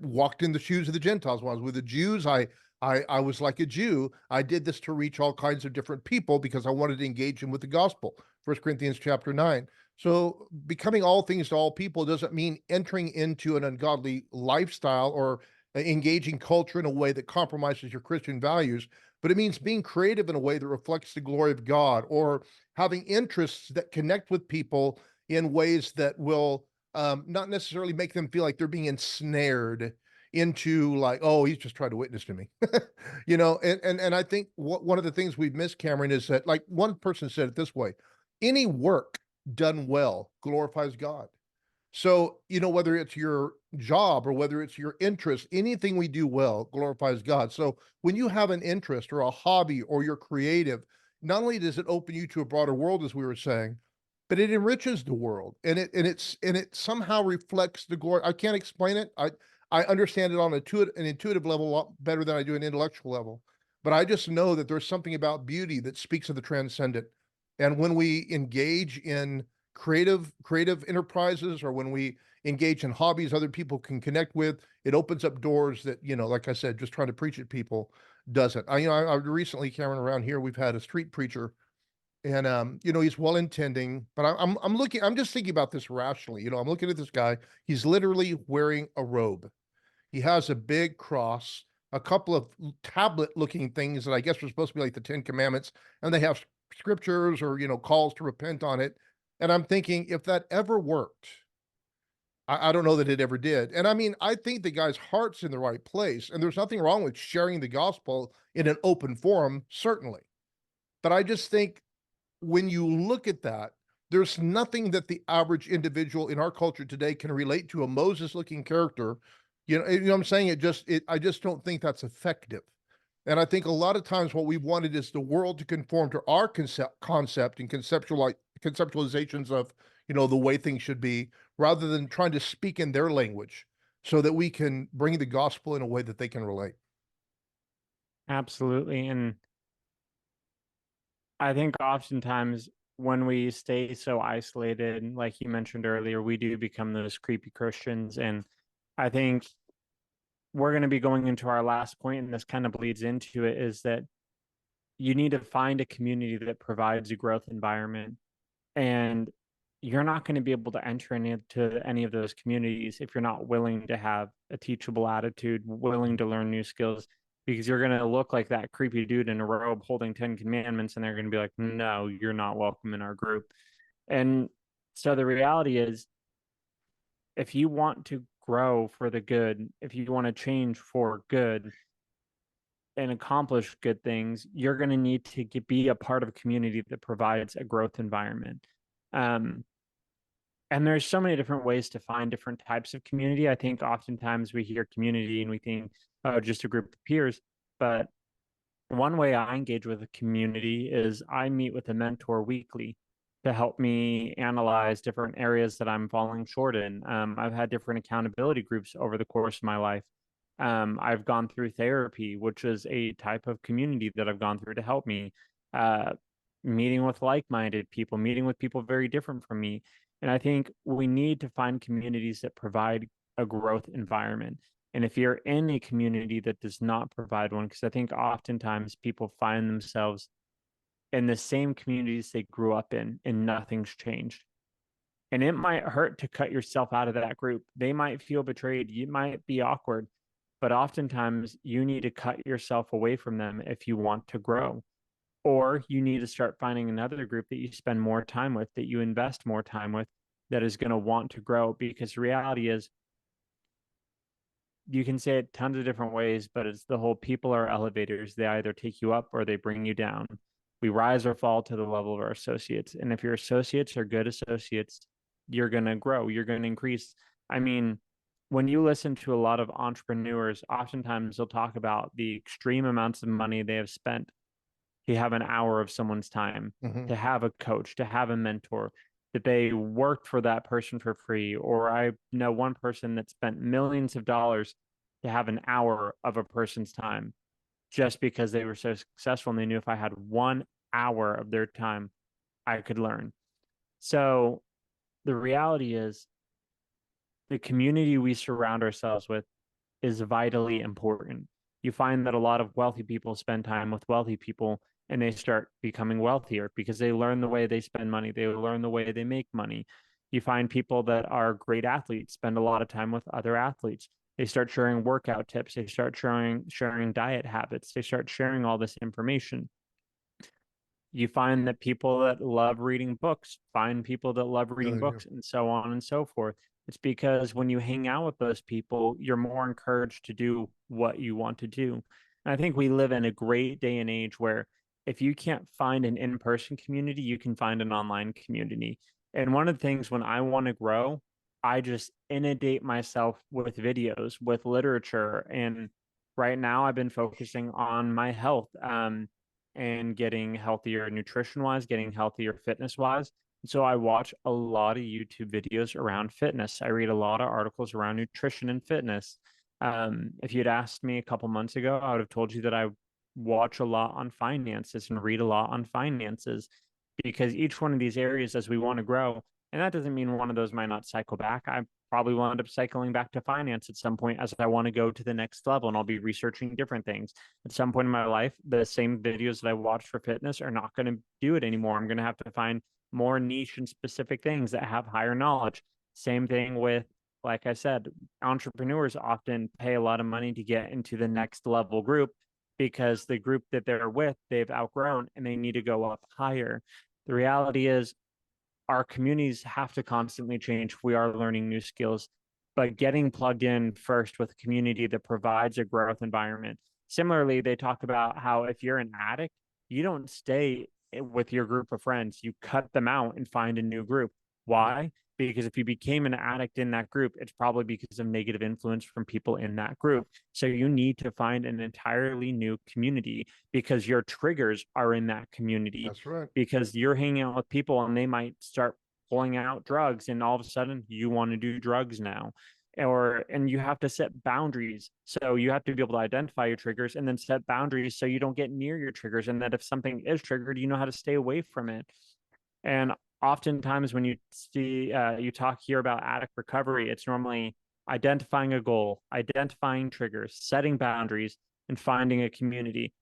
walked in the shoes of the Gentiles. When I was with the Jews, I was like a Jew. I did this to reach all kinds of different people because I wanted to engage them with the gospel. 1 Corinthians chapter 9. So becoming all things to all people doesn't mean entering into an ungodly lifestyle or engaging culture in a way that compromises your Christian values, but it means being creative in a way that reflects the glory of God, or having interests that connect with people in ways that will not necessarily make them feel like they're being ensnared into, like, oh, he's just trying to witness to me. And I think one of the things we've missed, Cameron, is that, like, one person said it this way: any work done well glorifies God. So, whether it's your job or whether it's your interest, anything we do well glorifies God. So, when you have an interest or a hobby or you're creative, not only does it open you to a broader world, as we were saying, but it enriches the world, and it somehow reflects the glory. I can't explain it. I understand it on an intuitive level a lot better than I do an intellectual level. But I just know that there's something about beauty that speaks of the transcendent. And when we engage in creative enterprises, or when we engage in hobbies other people can connect with, it opens up doors that, like I said, just trying to preach at people doesn't. I recently, Cameron, around here, we've had a street preacher, and he's well intending, but I'm just thinking about this rationally. I'm looking at this guy. He's literally wearing a robe. He has a big cross, a couple of tablet looking things that I guess are supposed to be like the Ten Commandments, and they have scriptures or, calls to repent on it. And I'm thinking, if that ever worked, I don't know that it ever did. And I mean, I think the guy's heart's in the right place, and there's nothing wrong with sharing the gospel in an open forum, certainly. But I just think, when you look at that, there's nothing that the average individual in our culture today can relate to a Moses looking character. What I'm saying? I just don't think that's effective. And I think a lot of times what we wanted is the world to conform to our concept and conceptualizations of, the way things should be, rather than trying to speak in their language so that we can bring the gospel in a way that they can relate. Absolutely. And I think oftentimes when we stay so isolated, like you mentioned earlier, we do become those creepy Christians. And I think we're going to be going into our last point, and this kind of bleeds into it, is that you need to find a community that provides a growth environment. And you're not going to be able to enter into any of those communities if you're not willing to have a teachable attitude, willing to learn new skills, because you're going to look like that creepy dude in a robe holding 10 commandments, and they're going to be like, no, you're not welcome in our group. And so the reality is, if you want to grow for the good, if you want to change for good and accomplish good things, you're going to need to be a part of a community that provides a growth environment. Um, and there's so many different ways to find different types of community. I think oftentimes we hear community and we think, oh, just a group of peers. But one way I engage with a community is I meet with a mentor weekly to help me analyze different areas that I'm falling short in. I've had different accountability groups over the course of my life. I've gone through therapy, which is a type of community that I've gone through to help me. Uh, Meeting with like-minded people, meeting with people very different from me. And I think we need to find communities that provide a growth environment. And if you're in a community that does not provide one, because I think oftentimes people find themselves in the same communities they grew up in and nothing's changed. And it might hurt to cut yourself out of that group. They might feel betrayed. You might be awkward, but oftentimes you need to cut yourself away from them if you want to grow. Or you need to start finding another group that you spend more time with, that you invest more time with, that is going to want to grow. Because the reality is, you can say it tons of different ways, but it's the whole people are elevators. They either take you up or they bring you down. We rise or fall to the level of our associates. And if your associates are good associates, you're going to grow, you're going to increase. I mean, when you listen to a lot of entrepreneurs, oftentimes they'll talk about the extreme amounts of money they have spent to have an hour of someone's time, Mhm. to have a coach, to have a mentor, that they worked for that person for free. Or I know one person that spent millions of dollars to have an hour of a person's time just because they were so successful and they knew if I had 1 hour of their time, I could learn. So the reality is, the community we surround ourselves with is vitally important. You find that a lot of wealthy people spend time with wealthy people, and they start becoming wealthier because they learn the way they spend money. They learn the way they make money. You find people that are great athletes spend a lot of time with other athletes. They start sharing workout tips. They start sharing diet habits. They start sharing all this information. You find that people that love reading books find people that love reading Yeah. books, and so on and so forth. It's because when you hang out with those people, you're more encouraged to do what you want to do. And I think we live in a great day and age where if you can't find an in-person community, you can find an online community. And one of the things when I want to grow, I just inundate myself with videos, with literature. And right now I've been focusing on my health. And getting healthier nutrition wise, getting healthier fitness wise. So I watch a lot of YouTube videos around fitness. I read a lot of articles around nutrition and fitness. If you'd asked me a couple months ago, I would have told you that I watch a lot on finances and read a lot on finances because each one of these areas, as we want to grow, and that doesn't mean one of those might not cycle back. I probably will end up cycling back to finance at some point as I want to go to the next level and I'll be researching different things. At some point in my life, the same videos that I watch for fitness are not going to do it anymore. I'm going to have to find more niche and specific things that have higher knowledge. Same thing with, like I said, entrepreneurs often pay a lot of money to get into the next level group because the group that they're with, they've outgrown and they need to go up higher. The reality is, our communities have to constantly change. We are learning new skills, but getting plugged in first with a community that provides a growth environment. Similarly, they talk about how if you're an addict, you don't stay with your group of friends, you cut them out and find a new group. Why? Because if you became an addict in that group, it's probably because of negative influence from people in that group. So you need to find an entirely new community because your triggers are in that community, That's right. because you're hanging out with people and they might start pulling out drugs and all of a sudden you want to do drugs now. And you have to set boundaries, so you have to be able to identify your triggers and then set boundaries so you don't get near your triggers, and that if something is triggered, you know how to stay away from it. And oftentimes when you talk here about addict recovery, it's normally identifying a goal, identifying triggers, setting boundaries, and finding a community.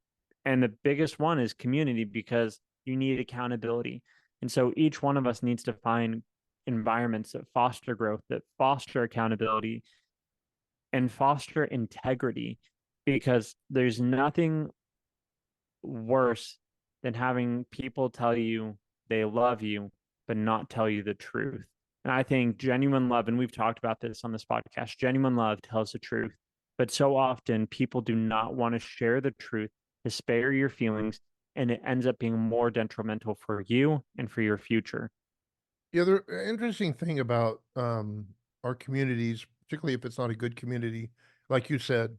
And the biggest one is community because you need accountability. And so each one of us needs to find environments that foster growth, that foster accountability, and foster integrity, because there's nothing worse than having people tell you they love you, but not tell you the truth. And I think genuine love, and we've talked about this on this podcast, genuine love tells the truth. But so often people do not want to share the truth to spare your feelings, and it ends up being more detrimental for you and for your future. Yeah, the interesting thing about our communities, particularly if it's not a good community, like you said,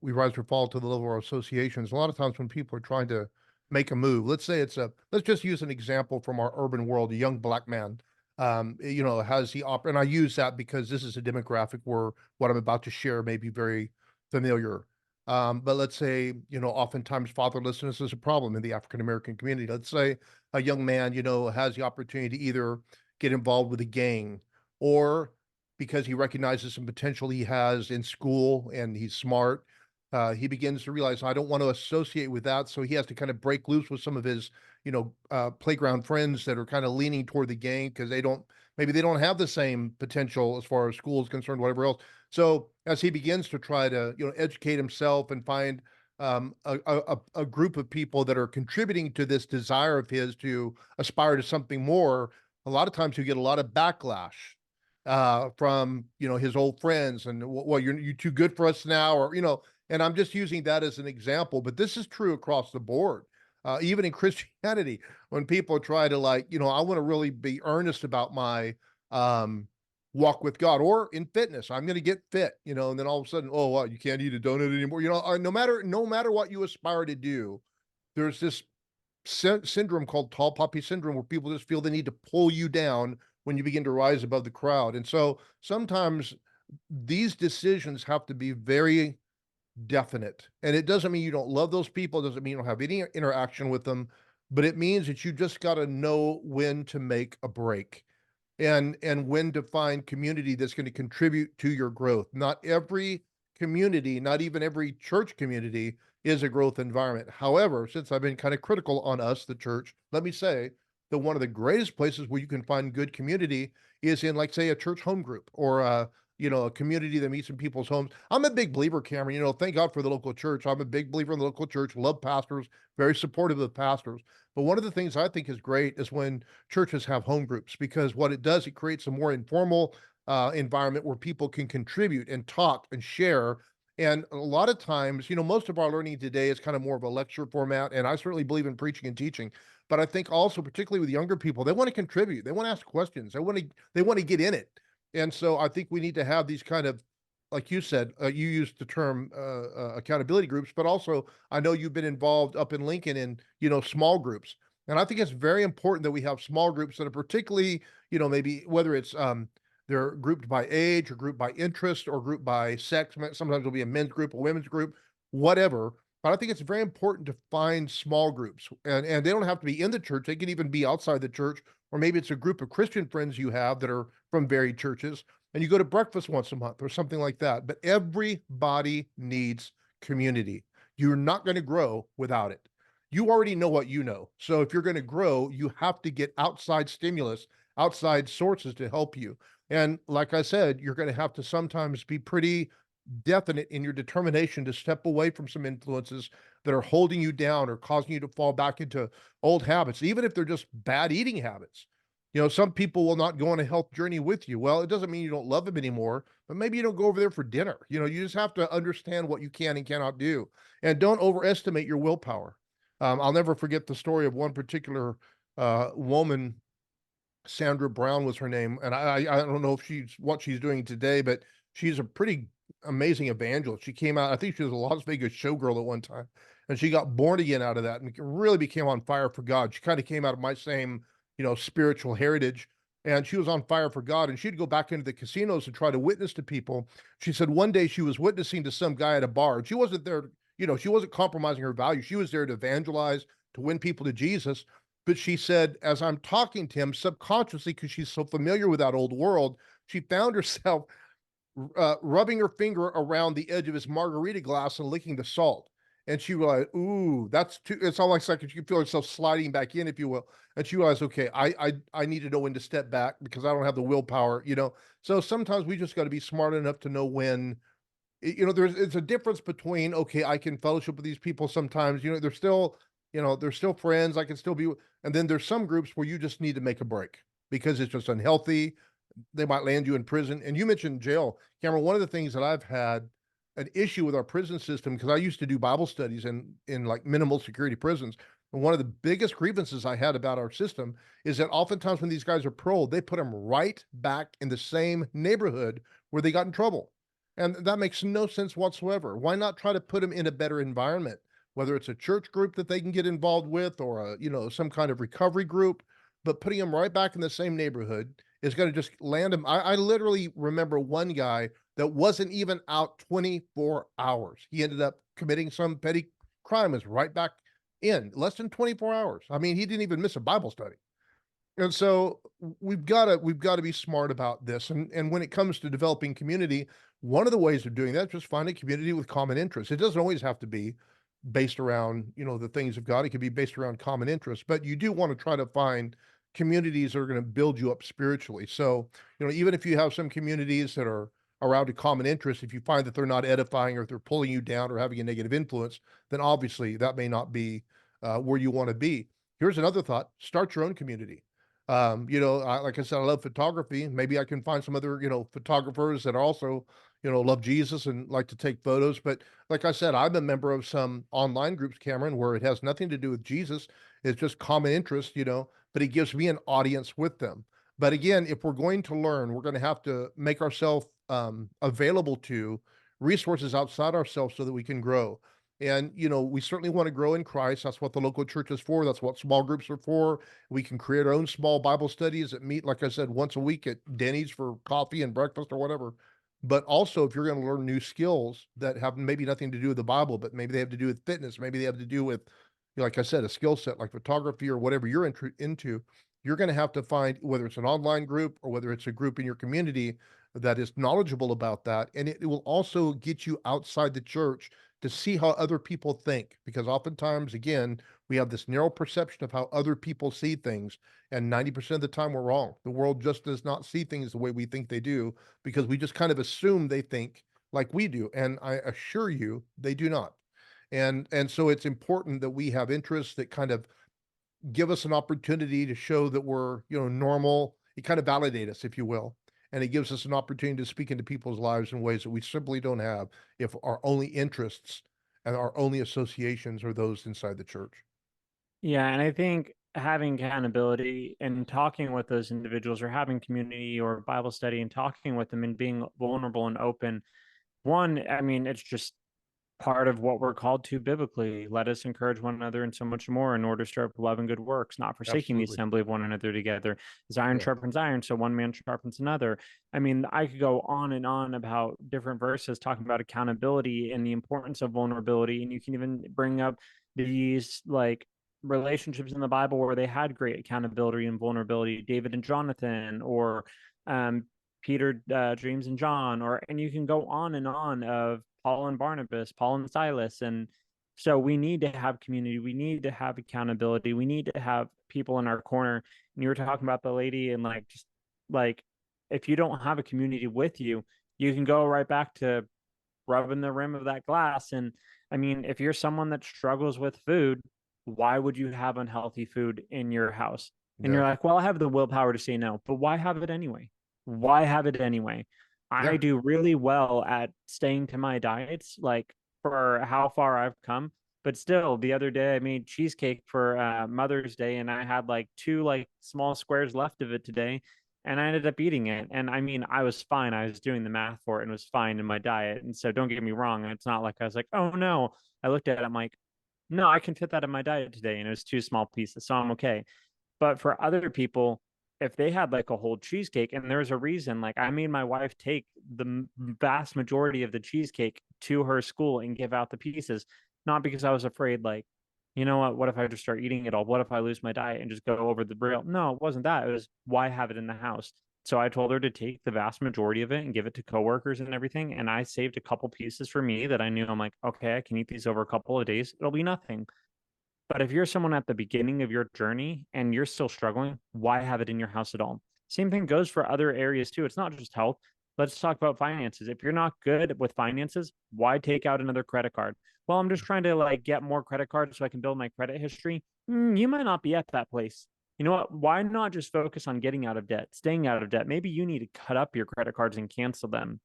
we rise or fall to the level of our associations. A lot of times when people are trying to make a move, let's say let's just use an example from our urban world, a young black man, has and I use that because this is a demographic where what I'm about to share may be very familiar. But let's say, oftentimes fatherlessness is a problem in the African American community. Let's say a young man, has the opportunity to either get involved with a gang or because he recognizes some potential he has in school and he's smart, he begins to realize, I don't want to associate with that. So he has to kind of break loose with some of his, playground friends that are kind of leaning toward the gang because maybe they don't have the same potential as far as school is concerned, whatever else. So as he begins to try to, educate himself and find a group of people that are contributing to this desire of his to aspire to something more, a lot of times you get a lot of backlash from his old friends and well, you're too good for us now, or and I'm just using that as an example, but this is true across the board. Even in Christianity, when people try to I want to really be earnest about my um walk with God, or in fitness, I'm going to get fit, and then all of a sudden, oh, wow, you can't eat a donut anymore. No matter what you aspire to do, there's this syndrome called tall poppy syndrome where people just feel the need to pull you down when you begin to rise above the crowd. And so sometimes these decisions have to be very definite. And it doesn't mean you don't love those people, it doesn't mean you don't have any interaction with them, but it means that you just got to know when to make a break and when to find community that's going to contribute to your growth. Not every community, not even every church community is a growth environment. However, since I've been kind of critical on us, the church, let me say that one of the greatest places where you can find good community is in, like, say, a church home group or a community that meets in people's homes. I'm a big believer, Cameron. Thank God for the local church. I'm a big believer in the local church, love pastors, very supportive of pastors. But one of the things I think is great is when churches have home groups, because what it does, it creates a more informal environment where people can contribute and talk and share. And a lot of times, most of our learning today is kind of more of a lecture format. And I certainly believe in preaching and teaching. But I think also, particularly with younger people, they want to contribute. They want to ask questions. They want to get in it. And so I think we need to have these kind of, like you said, you used the term accountability groups, but also I know you've been involved up in Lincoln in, small groups. And I think it's very important that we have small groups that are particularly, maybe whether it's they're grouped by age or grouped by interest or grouped by sex. Sometimes it'll be a men's group, a women's group, whatever. But I think it's very important to find small groups, and they don't have to be in the church. They can even be outside the church, or maybe it's a group of Christian friends you have that are from varied churches, and you go to breakfast once a month or something like that. But everybody needs community. You're not going to grow without it. You already know what you know. So if you're going to grow, you have to get outside stimulus, outside sources to help you. And like I said, you're going to have to sometimes be pretty definite in your determination to step away from some influences that are holding you down or causing you to fall back into old habits, even if they're just bad eating habits. Some people will not go on a health journey with you. Well, it doesn't mean you don't love them anymore, but maybe you don't go over there for dinner. You just have to understand what you can and cannot do, and don't overestimate your willpower. I'll never forget the story of one particular woman. Sandra Brown was her name, and I don't know if what she's doing today, but she's a pretty amazing evangelist. She came out, I think she was a Las Vegas showgirl at one time, and she got born again out of that and really became on fire for God. She kind of came out of my same, spiritual heritage, and she was on fire for God, and she'd go back into the casinos and try to witness to people. She said one day she was witnessing to some guy at a bar, and she wasn't there, she wasn't compromising her value. She was there to evangelize, to win people to Jesus. But she said, as I'm talking to him subconsciously, because she's so familiar with that old world, she found herself rubbing her finger around the edge of his margarita glass and licking the salt. And she realized, ooh, that's too, it's almost like you feel yourself sliding back in, if you will. And she realized, okay, I need to know when to step back because I don't have the willpower. So sometimes we just got to be smart enough to know when, it's a difference between, okay, I can fellowship with these people sometimes, they're still friends. I can still be, and then there's some groups where you just need to make a break because it's just unhealthy. They might land you in prison. And you mentioned jail, Cameron. One of the things that I've had an issue with our prison system, because I used to do Bible studies in like minimal security prisons. And one of the biggest grievances I had about our system is that oftentimes when these guys are paroled, they put them right back in the same neighborhood where they got in trouble. And that makes no sense whatsoever. Why not try to put them in a better environment? Whether it's a church group that they can get involved with or some kind of recovery group, but putting them right back in the same neighborhood is going to just land them. I literally remember one guy that wasn't even out 24 hours. He ended up committing some petty crime, was right back in less than 24 hours. I mean, he didn't even miss a Bible study. And so we've got to be smart about this. And when it comes to developing community, one of the ways of doing that is just find a community with common interests. It doesn't always have to be based around, the things of God. It could be based around common interests, but you do want to try to find communities that are going to build you up spiritually. So, even if you have some communities that are around a common interest, if you find that they're not edifying or if they're pulling you down or having a negative influence, then obviously that may not be where you want to be. Here's another thought: start your own community. Like I said, I love photography. Maybe I can find some other, photographers that also, love Jesus and like to take photos. But like I said, I'm a member of some online groups, Cameron, where it has nothing to do with Jesus. It's just common interest, but it gives me an audience with them. But again, if we're going to learn, we're going to have to make ourselves available to resources outside ourselves so that we can grow. And, we certainly want to grow in Christ. That's what the local church is for. That's what small groups are for. We can create our own small Bible studies that meet, like I said, once a week at Denny's for coffee and breakfast or whatever. But also, if you're going to learn new skills that have maybe nothing to do with the Bible, but maybe they have to do with fitness, maybe they have to do with, like I said, a skill set like photography or whatever you're into, you're going to have to find, whether it's an online group or whether it's a group in your community that is knowledgeable about that. And it will also get you outside the church to see how other people think, because oftentimes, again, we have this narrow perception of how other people see things, and 90% of the time we're wrong. The world just does not see things the way we think they do, because we just kind of assume they think like we do, and I assure you they do not. And so it's important that we have interests that kind of give us an opportunity to show that we're, normal. It kind of validate us, if you will. And it gives us an opportunity to speak into people's lives in ways that we simply don't have if our only interests and our only associations are those inside the church. Yeah, and I think having accountability and talking with those individuals or having community or Bible study and talking with them and being vulnerable and open, one, I mean, it's just part of what we're called to biblically. Let us encourage one another and so much more in order to stir up love and good works, not forsaking the Absolutely. assembly of one another together. As iron Yeah. sharpens iron, so one man sharpens another. I mean, I could go on and on about different verses talking about accountability and the importance of vulnerability. And you can even bring up these like relationships in the Bible where they had great accountability and vulnerability, David and Jonathan, or um, Peter, James and John, and you can go on and on of Paul and Barnabas, Paul and Silas. And so we need to have community. We need to have accountability. We need to have people in our corner. And you were talking about the lady and like, just like, if you don't have a community with you, you can go right back to rubbing the rim of that glass. And I mean, if you're someone that struggles with food, why would you have unhealthy food in your house? And you're Yeah. like, well, I have the willpower to say no, but why have it anyway? Why have it anyway? I Yeah. do really well at staying to my diets, like for how far I've come. But still, the other day I made cheesecake for Mother's Day, and I had like two like small squares left of it today, and I ended up eating it. And I mean, I was fine. I was doing the math for it and was fine in my diet. And so don't get me wrong. It's not like I was like, oh no. I looked at it, I'm like, no, I can fit that in my diet today. And it was two small pieces. So I'm okay. But for other people, if they had like a whole cheesecake, and there's a reason, like I made my wife take the vast majority of the cheesecake to her school and give out the pieces, not because I was afraid, like, you know what if I just start eating it all? What if I lose my diet and just go over the rail? No, it wasn't that. It was why have it in the house? So I told her to take the vast majority of it and give it to coworkers and everything. And I saved a couple pieces for me that I knew I'm like, okay, I can eat these over a couple of days. It'll be nothing. But if you're someone at the beginning of your journey and you're still struggling, why have it in your house at all? Same thing goes for other areas too. It's not just health. Let's talk about finances. If you're not good with finances, why take out another credit card? Well, I'm just trying to like get more credit cards so I can build my credit history. You might not be at that place. You know what? Why not just focus on getting out of debt, staying out of debt? Maybe you need to cut up your credit cards and cancel them.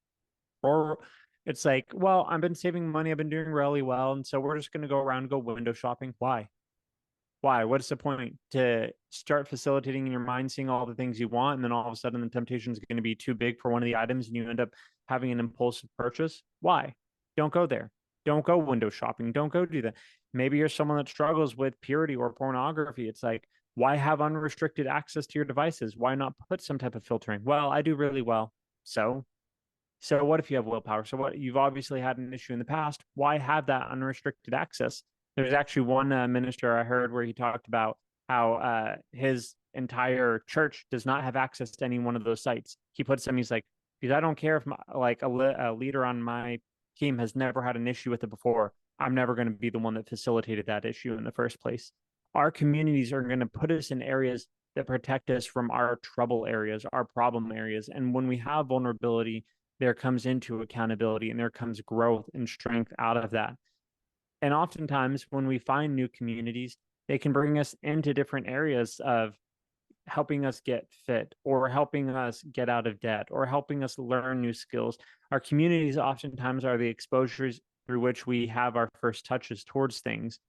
Or it's like, well, I've been saving money, I've been doing really well, and so we're just going to go around and go window shopping. Why? Why? What's the point to start facilitating in your mind, seeing all the things you want, and then all of a sudden the temptation is going to be too big for one of the items and you end up having an impulsive purchase? Why? Don't go there. Don't go window shopping. Don't go do that. Maybe you're someone that struggles with purity or pornography. It's like, why have unrestricted access to your devices? Why not put some type of filtering? Well, I do really well. So what if you have willpower? So what you've obviously had an issue in the past. Why have that unrestricted access? There's actually one minister I heard where he talked about how his entire church does not have access to any one of those sites. He puts them. He's like, because I don't care if like a leader on my team has never had an issue with it before. I'm never going to be the one that facilitated that issue in the first place. Our communities are going to put us in areas that protect us from our trouble areas, our problem areas, and when we have vulnerability, there comes into accountability and there comes growth and strength out of that. And oftentimes, when we find new communities, they can bring us into different areas of helping us get fit or helping us get out of debt or helping us learn new skills. Our communities oftentimes are the exposures through which we have our first touches towards things,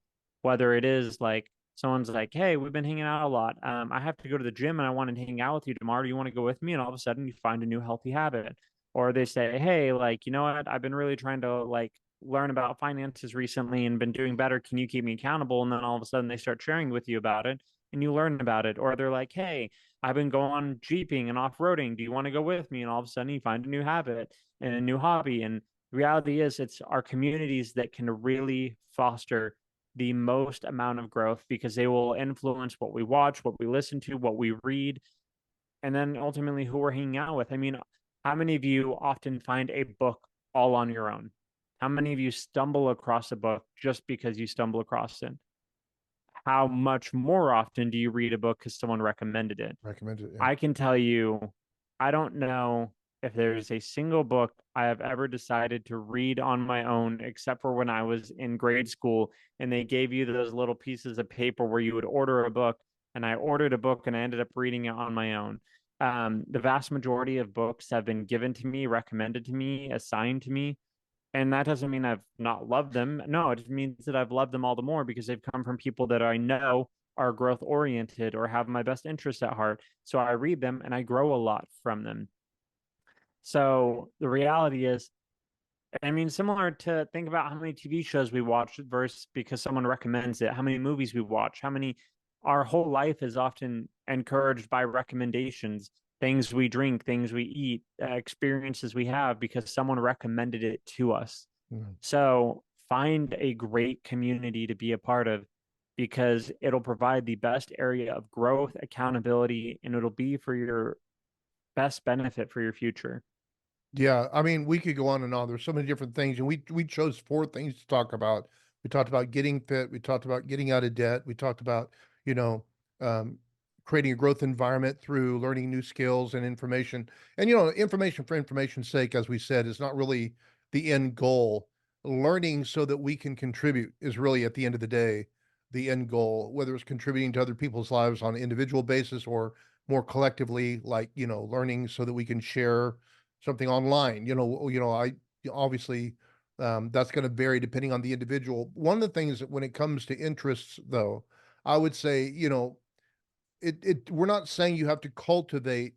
whether it is like someone's like, hey, we've been hanging out a lot. I have to go to the gym and I want to hang out with you tomorrow. Do you want to go with me? And all of a sudden you find a new healthy habit. Or they say, hey, like, you know what? I've been really trying to like learn about finances recently and been doing better. Can you keep me accountable? And then all of a sudden they start sharing with you about it and you learn about it. Or they're like, hey, I've been going jeeping and off-roading. Do you want to go with me? And all of a sudden you find a new habit and a new hobby. And the reality is it's our communities that can really foster the most amount of growth because they will influence what we watch, what we listen to, what we read, and then ultimately who we're hanging out with. I mean, how many of you often find a book all on your own? How many of you stumble across a book just because you stumble across it? How much more often do you read a book because someone recommended it? Recommend it. Yeah. I can tell you, I don't know if there's a single book I have ever decided to read on my own, except for when I was in grade school and they gave you those little pieces of paper where you would order a book. And I ordered a book and I ended up reading it on my own. The vast majority of books have been given to me, recommended to me, assigned to me. And that doesn't mean I've not loved them. No, it just means that I've loved them all the more because they've come from people that I know are growth oriented or have my best interest at heart. So I read them and I grow a lot from them. So the reality is, I mean, similar to think about how many TV shows we watch versus because someone recommends it, how many movies we watch, how many, our whole life is often encouraged by recommendations, things we drink, things we eat, experiences we have because someone recommended it to us. Mhm. So find a great community to be a part of because it'll provide the best area of growth, accountability, and it'll be for your best benefit for your future. Yeah, I mean, we could go on and on. There's so many different things, and we chose four things to talk about. We talked about getting fit. We talked about getting out of debt. We talked about, you know, um, creating a growth environment through learning new skills and information. And information for information's sake, as we said, is not really the end goal. Learning so that we can contribute is really, at the end of the day, the end goal. Whether it's contributing to other people's lives on an individual basis or more collectively, like learning so that we can share something online. I obviously that's going to vary depending on the individual. One of the things that when it comes to interests, though, I would say, we're not saying you have to cultivate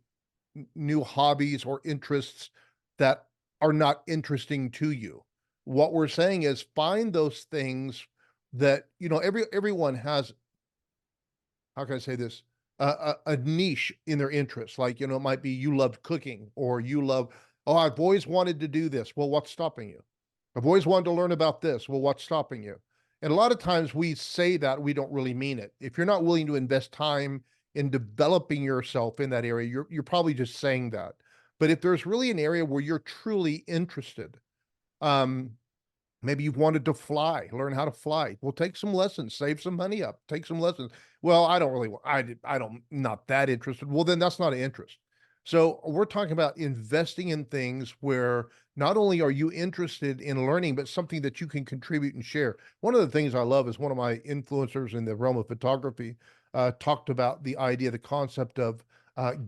new hobbies or interests that are not interesting to you. What we're saying is find those things that, everyone has, how can I say this? A niche in their interest. Like, it might be you love cooking or you love, oh, I've always wanted to do this. Well, what's stopping you? I've always wanted to learn about this. Well, what's stopping you? And a lot of times we say that we don't really mean it. If you're not willing to invest time in developing yourself in that area, you're probably just saying that. But if there's really an area where you're truly interested, um, maybe you've wanted to fly, learn how to fly. Well, take some lessons, save some money up, take some lessons. Well, I don't really want, I don't, not that interested. Well, then that's not an interest. So we're talking about investing in things where not only are you interested in learning, but something that you can contribute and share. One of the things I love is one of my influencers in the realm of photography talked about the idea, the concept of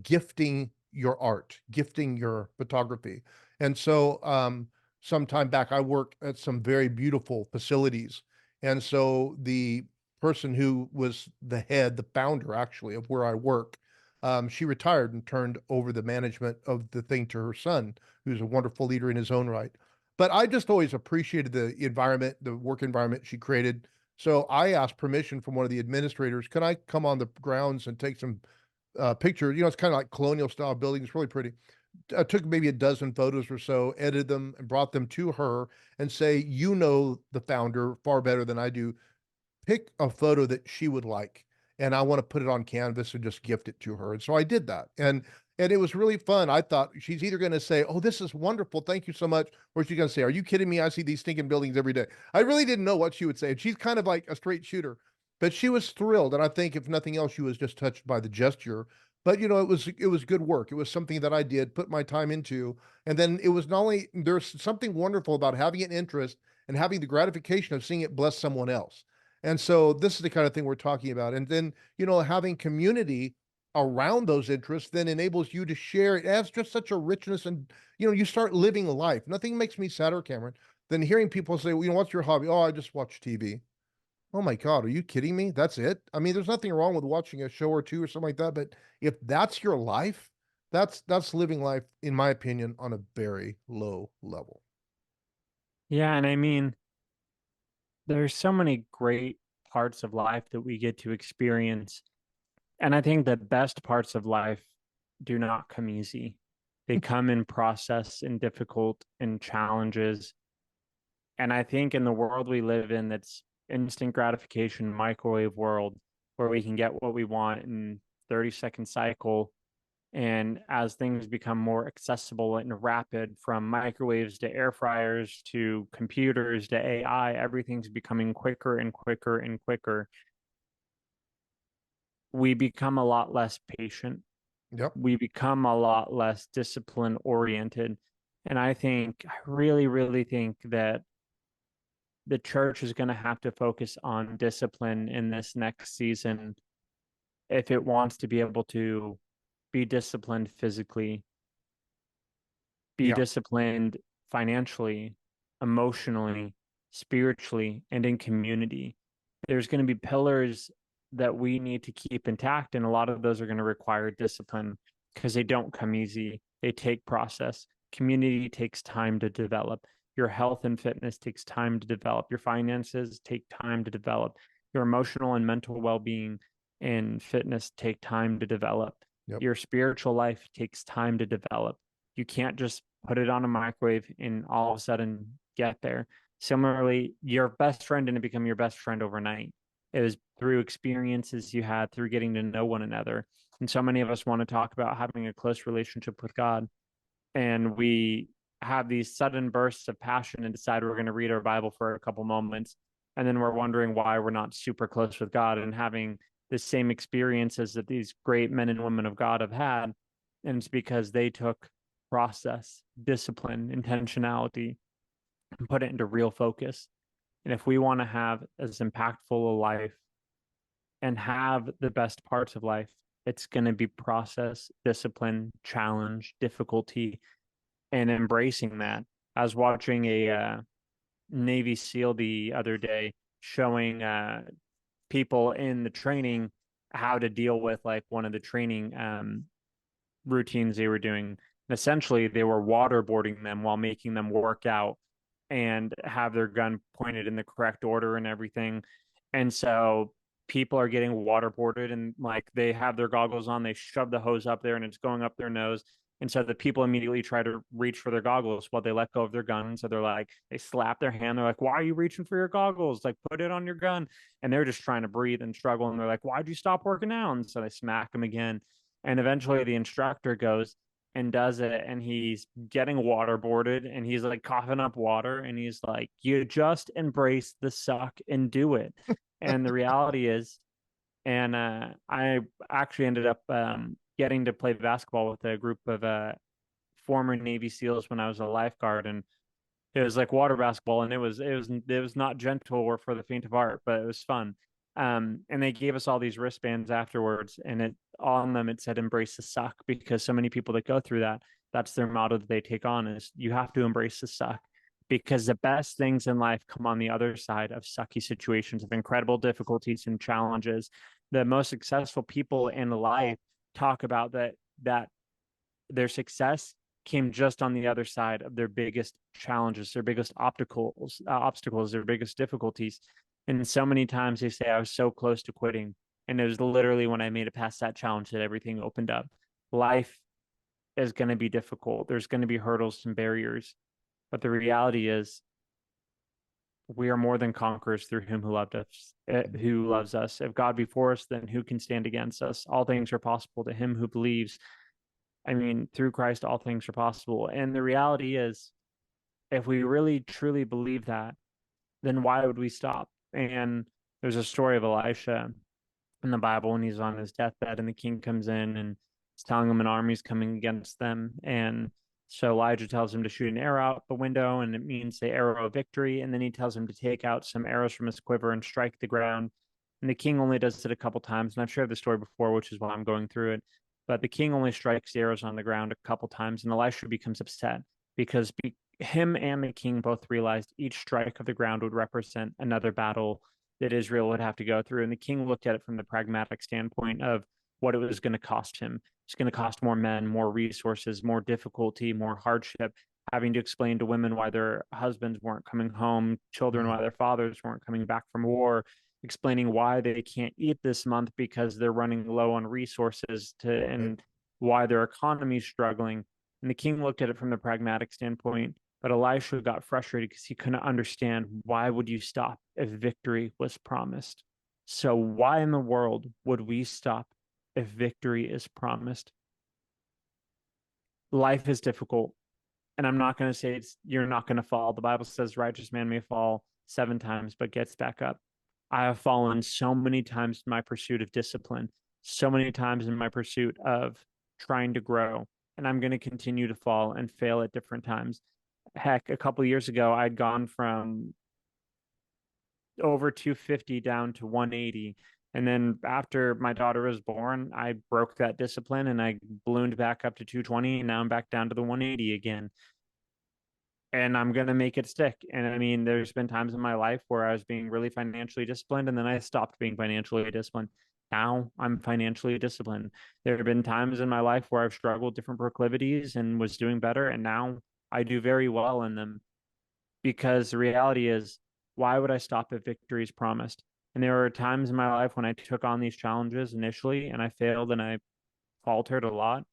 gifting your art, gifting your photography. And so, some time back, I worked at some very beautiful facilities. And so the person who was the head, the founder actually of where I work, she retired and turned over the management of the thing to her son, who's a wonderful leader in his own right. But I just always appreciated the environment, the work environment she created. So I asked permission from one of the administrators, can I come on the grounds and take some pictures? It's kind of like colonial style building. It's really pretty. I took maybe a dozen photos or so, edited them, and brought them to her and say, the founder far better than I do. Pick a photo that she would like, and I want to put it on canvas and just gift it to her. And so I did that, and it was really fun. I thought she's either going to say, "Oh, this is wonderful, thank you so much," or she's going to say, "Are you kidding me? I see these stinking buildings every day." I really didn't know what she would say, and she's kind of like a straight shooter, but she was thrilled, and I think if nothing else, she was just touched by the gesture. But it was good work. It was something that I did put my time into, and then it was not only there's something wonderful about having an interest and having the gratification of seeing it bless someone else. And so this is the kind of thing we're talking about. And then, having community around those interests then enables you to share. It adds just such a richness, and you start living a life. Nothing makes me sadder, Cameron, than hearing people say, well, what's your hobby? Oh, I just watch TV. Oh my God, are you kidding me? That's it? I mean, there's nothing wrong with watching a show or two or something like that, but if that's your life, that's living life, in my opinion, on a very low level. Yeah, and I mean, there's so many great parts of life that we get to experience. And I think the best parts of life do not come easy. They come in process and difficult and challenges. And I think in the world we live in, that's instant gratification, microwave world, where we can get what we want in 30-second cycle. And as things become more accessible and rapid, from microwaves to air fryers to computers to AI, everything's becoming quicker and quicker and quicker. We become a lot less patient. Yep. We become a lot less discipline oriented. And I really, really think that the church is going to have to focus on discipline in this next season if it wants to be able to be disciplined physically, be Yeah. disciplined financially, emotionally, spiritually, and in community. There's going to be pillars that we need to keep intact, and a lot of those are going to require discipline because they don't come easy. They take process. Community takes time to develop. Your health and fitness takes time to develop. Your finances take time to develop. Your emotional and mental well-being and fitness take time to develop. Yep. Your spiritual life takes time to develop. You can't just put it on a microwave and all of a sudden get there. Similarly, your best friend didn't become your best friend overnight. It was through experiences you had, through getting to know one another. And so many of us want to talk about having a close relationship with God. And we have these sudden bursts of passion and decide we're going to read our Bible for a couple moments. And then we're wondering why we're not super close with God and having the same experiences that these great men and women of God have had. And it's because they took process, discipline, intentionality, and put it into real focus. And if we want to have as impactful a life and have the best parts of life, it's going to be process, discipline, challenge, difficulty, and embracing that. I was watching a Navy SEAL the other day showing people in the training how to deal with like one of the training routines they were doing. And essentially, they were waterboarding them while making them work out and have their gun pointed in the correct order and everything. And so people are getting waterboarded and like they have their goggles on, they shove the hose up there and it's going up their nose. And so the people immediately try to reach for their goggles while they let go of their gun. So they're like, they slap their hand. They're like, why are you reaching for your goggles? Like, put it on your gun. And they're just trying to breathe and struggle. And they're like, why'd you stop working out? And so they smack them again. And eventually the instructor goes and does it. And he's getting waterboarded and he's like coughing up water. And he's like, you just embrace the suck and do it. And the reality is, and I actually ended up getting to play basketball with a group of former Navy SEALs when I was a lifeguard, and it was like water basketball, and it was not gentle or for the faint of heart, but it was fun. And they gave us all these wristbands afterwards, and it on them it said "Embrace the suck" because so many people that go through that, that's their motto that they take on is you have to embrace the suck because the best things in life come on the other side of sucky situations, of incredible difficulties and challenges. The most successful people in life talk about that their success came just on the other side of their biggest challenges, their biggest obstacles, their biggest difficulties. And so many times they say, I was so close to quitting. And it was literally when I made it past that challenge that everything opened up. Life is going to be difficult. There's going to be hurdles and barriers. But the reality is, we are more than conquerors through him who loved us, who loves us. If God be for us, then who can stand against us? All things are possible to him who believes. I mean, through Christ, all things are possible. And the reality is, if we really truly believe that, then why would we stop? And there's a story of Elisha in the Bible when he's on his deathbed, and the king comes in and is telling him an army's coming against them. And so Elijah tells him to shoot an arrow out the window, and it means the arrow of victory. And then he tells him to take out some arrows from his quiver and strike the ground. And the king only does it a couple times. And I've shared the story before, which is why I'm going through it. But the king only strikes the arrows on the ground a couple times, and Elisha becomes upset because him and the king both realized each strike of the ground would represent another battle that Israel would have to go through. And the king looked at it from the pragmatic standpoint of what it was going to cost him. It's going to cost more men, more resources, more difficulty, more hardship, having to explain to women why their husbands weren't coming home, children why their fathers weren't coming back from war, explaining why they can't eat this month because they're running low on resources and why their economy is struggling. And the king looked at it from the pragmatic standpoint, but Elisha got frustrated because he couldn't understand why would you stop if victory was promised. So why in the world would we stop if victory is promised? life is difficult. And I'm not going to say you're not going to fall. The Bible says righteous man may fall 7 times, but gets back up. I have fallen so many times in my pursuit of discipline, so many times in my pursuit of trying to grow. And I'm going to continue to fall and fail at different times. Heck, a couple years ago, I'd gone from over 250 down to 180. And then after my daughter was born, I broke that discipline and I ballooned back up to 220. And now I'm back down to the 180 again. And I'm going to make it stick. And I mean, there's been times in my life where I was being really financially disciplined and then I stopped being financially disciplined. Now I'm financially disciplined. There have been times in my life where I've struggled different proclivities and was doing better. And now I do very well in them because the reality is, why would I stop if victory is promised? And there were times in my life when I took on these challenges initially and I failed and I faltered a lot.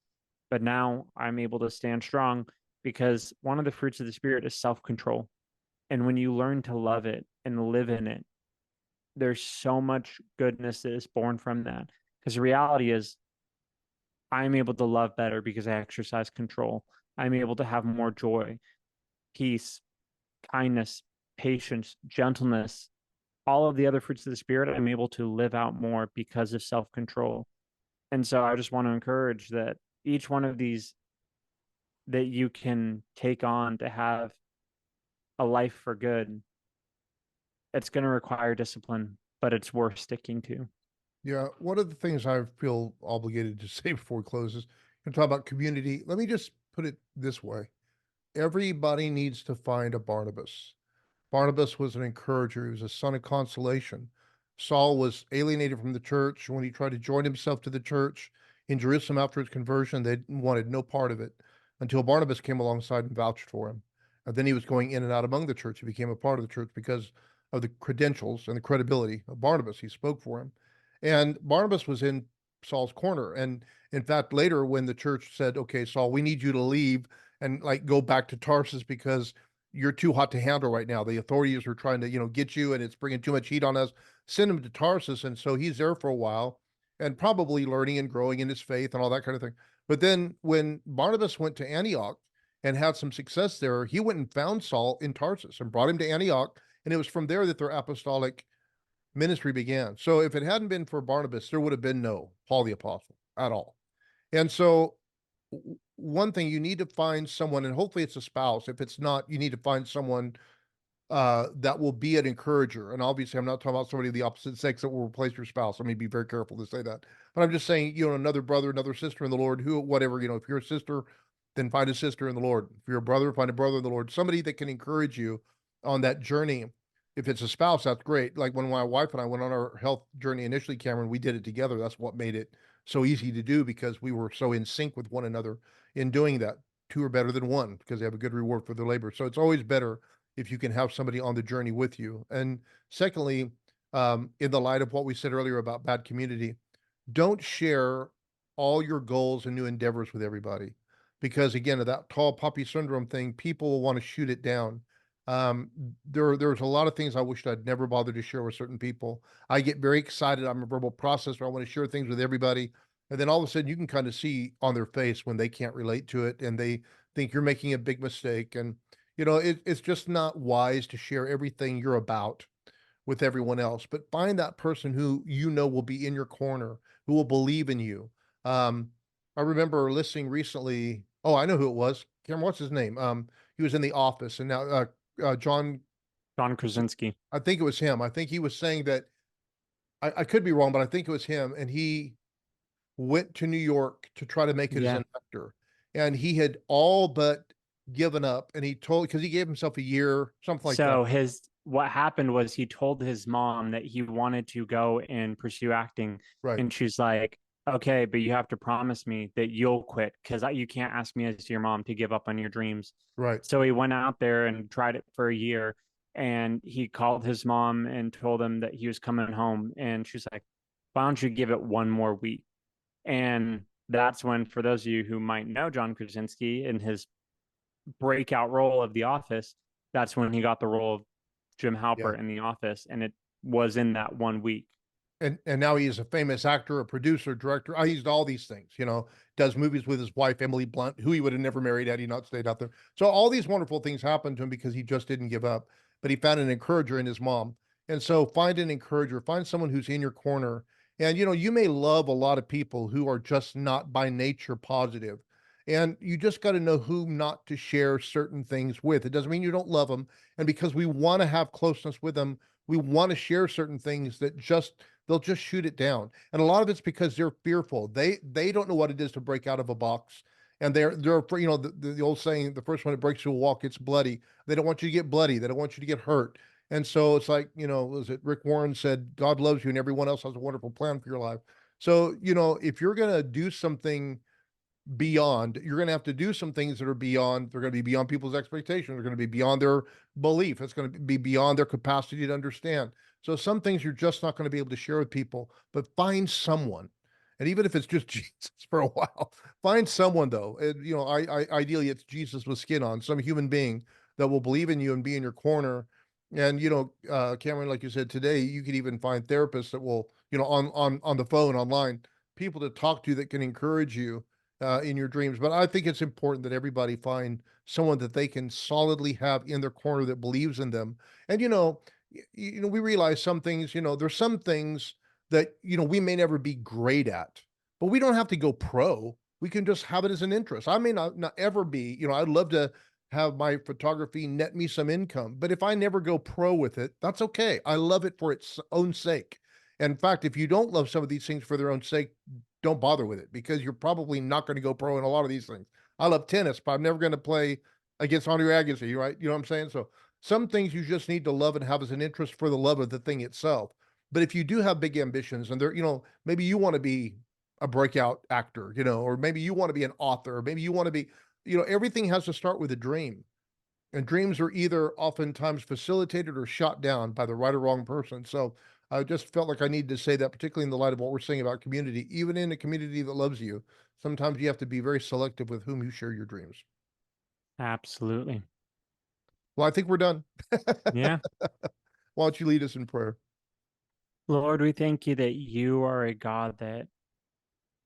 But now I'm able to stand strong because one of the fruits of the Spirit is self control. And when you learn to love it and live in it, there's so much goodness that is born from that. Because the reality is, I'm able to love better because I exercise control. I'm able to have more joy, peace, kindness, patience, gentleness, all of the other fruits of the Spirit. I'm able to live out more because of self control. And so I just want to encourage that each one of these that you can take on to have a life for good, it's going to require discipline, but it's worth sticking to. Yeah, one of the things I feel obligated to say before we close is to talk about community. Let me just put it this way. Everybody needs to find a Barnabas. Barnabas was an encourager. He was a son of consolation. Saul was alienated from the church. When he tried to join himself to the church in Jerusalem after his conversion, they wanted no part of it until Barnabas came alongside and vouched for him. And then he was going in and out among the church. He became a part of the church because of the credentials and the credibility of Barnabas. He spoke for him. And Barnabas was in Saul's corner. And in fact, later when the church said, okay, Saul, we need you to leave and like go back to Tarsus because you're too hot to handle right now. The authorities are trying to, get you and it's bringing too much heat on us. Send him to Tarsus. And so he's there for a while and probably learning and growing in his faith and all that kind of thing. But then when Barnabas went to Antioch and had some success there, he went and found Saul in Tarsus and brought him to Antioch. And it was from there that their apostolic ministry began. So if it hadn't been for Barnabas, there would have been no Paul the Apostle at all. And so one thing, you need to find someone, and hopefully it's a spouse. If it's not, you need to find someone that will be an encourager. And obviously, I'm not talking about somebody of the opposite sex that will replace your spouse. Let me be very careful to say that. But I'm just saying, another brother, another sister in the Lord, who, whatever, if you're a sister, then find a sister in the Lord. If you're a brother, find a brother in the Lord. Somebody that can encourage you on that journey. If it's a spouse, that's great. Like when my wife and I went on our health journey initially, Cameron, we did it together. That's what made it so easy to do because we were so in sync with one another in doing that. Two are better than one because they have a good reward for their labor. So it's always better if you can have somebody on the journey with you. And secondly, in the light of what we said earlier about bad community, don't share all your goals and new endeavors with everybody. Because again, of that tall poppy syndrome thing, people will want to shoot it down. There's a lot of things I wished I'd never bothered to share with certain people. I get very excited. I'm a verbal processor. I want to share things with everybody. And then all of a sudden you can kind of see on their face when they can't relate to it and they think you're making a big mistake. And, it's just not wise to share everything you're about with everyone else, but find that person who will be in your corner, who will believe in you. I remember listening recently. Oh, I know who it was. Cameron, what's his name? He was in The Office, and now John Krasinski. I think it was him. I think he was saying that I could be wrong, but I think it was him, and he went to New York to try to make it as Yeah. an actor, and he had all but given up, and he told because he gave himself a year, something like that. So what happened was he told his mom that he wanted to go and pursue acting, Right, and she's like, "Okay, but you have to promise me that you'll quit because you can't ask me as your mom to give up on your dreams." right. So he went out there and tried it for a year, and he called his mom and told him that he was coming home, and she's like, "Why don't you give it one more week?" And that's when, for those of you who might know John Krasinski in his breakout role of The Office, that's when he got the role of Jim Yeah. Halpert in The Office, and it was in that 1 week. and now he is a famous actor, a producer, director. I used all these things, does movies with his wife, Emily Blunt, who he would have never married had he not stayed out there. So all these wonderful things happened to him because he just didn't give up, but he found an encourager in his mom. And so find an encourager, find someone who's in your corner. And, you may love a lot of people who are just not by nature positive. And you just got to know who not to share certain things with. It doesn't mean you don't love them. And because we want to have closeness with them, we want to share certain things that they'll just shoot it down. And a lot of it's because they're fearful. They don't know what it is to break out of a box. And they're afraid, the old saying, the first one that breaks through a wall gets bloody. They don't want you to get bloody. They don't want you to get hurt. And so it's like, was it Rick Warren said, God loves you and everyone else has a wonderful plan for your life. So, if you're going to do something beyond, you're going to have to do some things that are beyond, they're going to be beyond people's expectations. They're going to be beyond their belief. It's going to be beyond their capacity to understand. So some things you're just not going to be able to share with people, but find someone. And even if it's just Jesus for a while, find someone though. Ideally it's Jesus with skin on, some human being that will believe in you and be in your corner. And, Cameron, like you said today, you could even find therapists that will, on the phone, online, people to talk to that can encourage you in your dreams. But I think it's important that everybody find someone that they can solidly have in their corner that believes in them. And we realize some things. There's some things that we may never be great at, but we don't have to go pro. We can just have it as an interest. I may not ever be. I'd love to have my photography net me some income, but if I never go pro with it, that's okay. I love it for its own sake. And in fact, if you don't love some of these things for their own sake, don't bother with it because you're probably not going to go pro in a lot of these things. I love tennis, but I'm never going to play against Andre Agassi, right? You know what I'm saying? So some things you just need to love and have as an interest for the love of the thing itself. But if you do have big ambitions and maybe you want to be a breakout actor, or maybe you want to be an author, or maybe you want to be, everything has to start with a dream. And dreams are either oftentimes facilitated or shot down by the right or wrong person. So I just felt like I needed to say that, particularly in the light of what we're saying about community. Even in a community that loves you, sometimes you have to be very selective with whom you share your dreams. Absolutely. Well, I think we're done. Yeah. Why don't you lead us in prayer? Lord, we thank you that you are a God that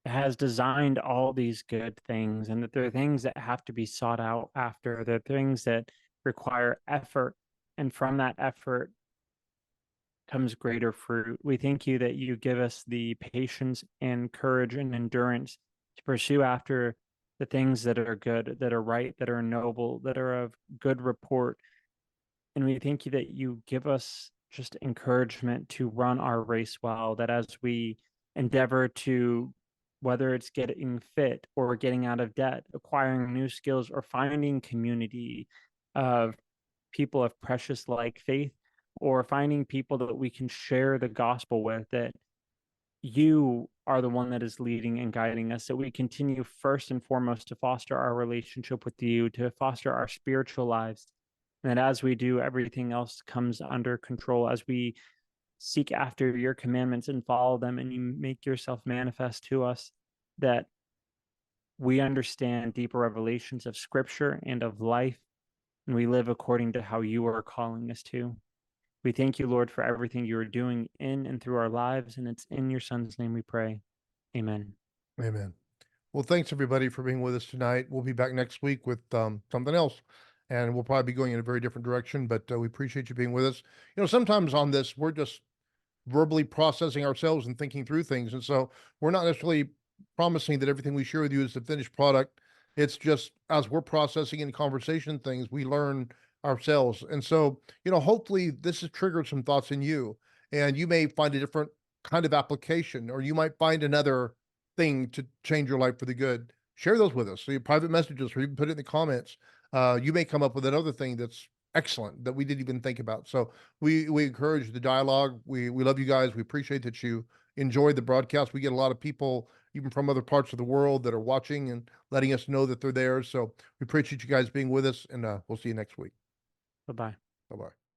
has designed all these good things and that there are things that have to be sought out after. There are things that require effort. And from that effort comes greater fruit. We thank you that you give us the patience and courage and endurance to pursue after the things that are good, that are right, that are noble, that are of good report. And we thank you that you give us just encouragement to run our race well, that as we endeavor to, whether it's getting fit or getting out of debt, acquiring new skills, or finding community of people of precious like faith, or finding people that we can share the gospel with, that you are the one that is leading and guiding us, that we continue first and foremost to foster our relationship with you, to foster our spiritual lives. And that as we do, everything else comes under control as we seek after your commandments and follow them, and you make yourself manifest to us, that we understand deeper revelations of scripture and of life, and we live according to how you are calling us to. We thank you, Lord, for everything you are doing in and through our lives, and it's in your Son's name we pray. Amen. Amen. Well, thanks everybody for being with us tonight. We'll be back next week with something else, and we'll probably be going in a very different direction, but we appreciate you being with us. Sometimes on this, we're just verbally processing ourselves and thinking through things. And so we're not necessarily promising that everything we share with you is the finished product. It's just as we're processing in conversation things, we learn ourselves. And so, hopefully this has triggered some thoughts in you, and you may find a different kind of application, or you might find another thing to change your life for the good. Share those with us. So your private messages, or even put it in the comments. You may come up with another thing that's excellent that we didn't even think about. So we encourage the dialogue. We love you guys. We appreciate that you enjoy the broadcast. We get a lot of people even from other parts of the world that are watching and letting us know that they're there. So we appreciate you guys being with us, and we'll see you next week. Bye-bye. Bye-bye.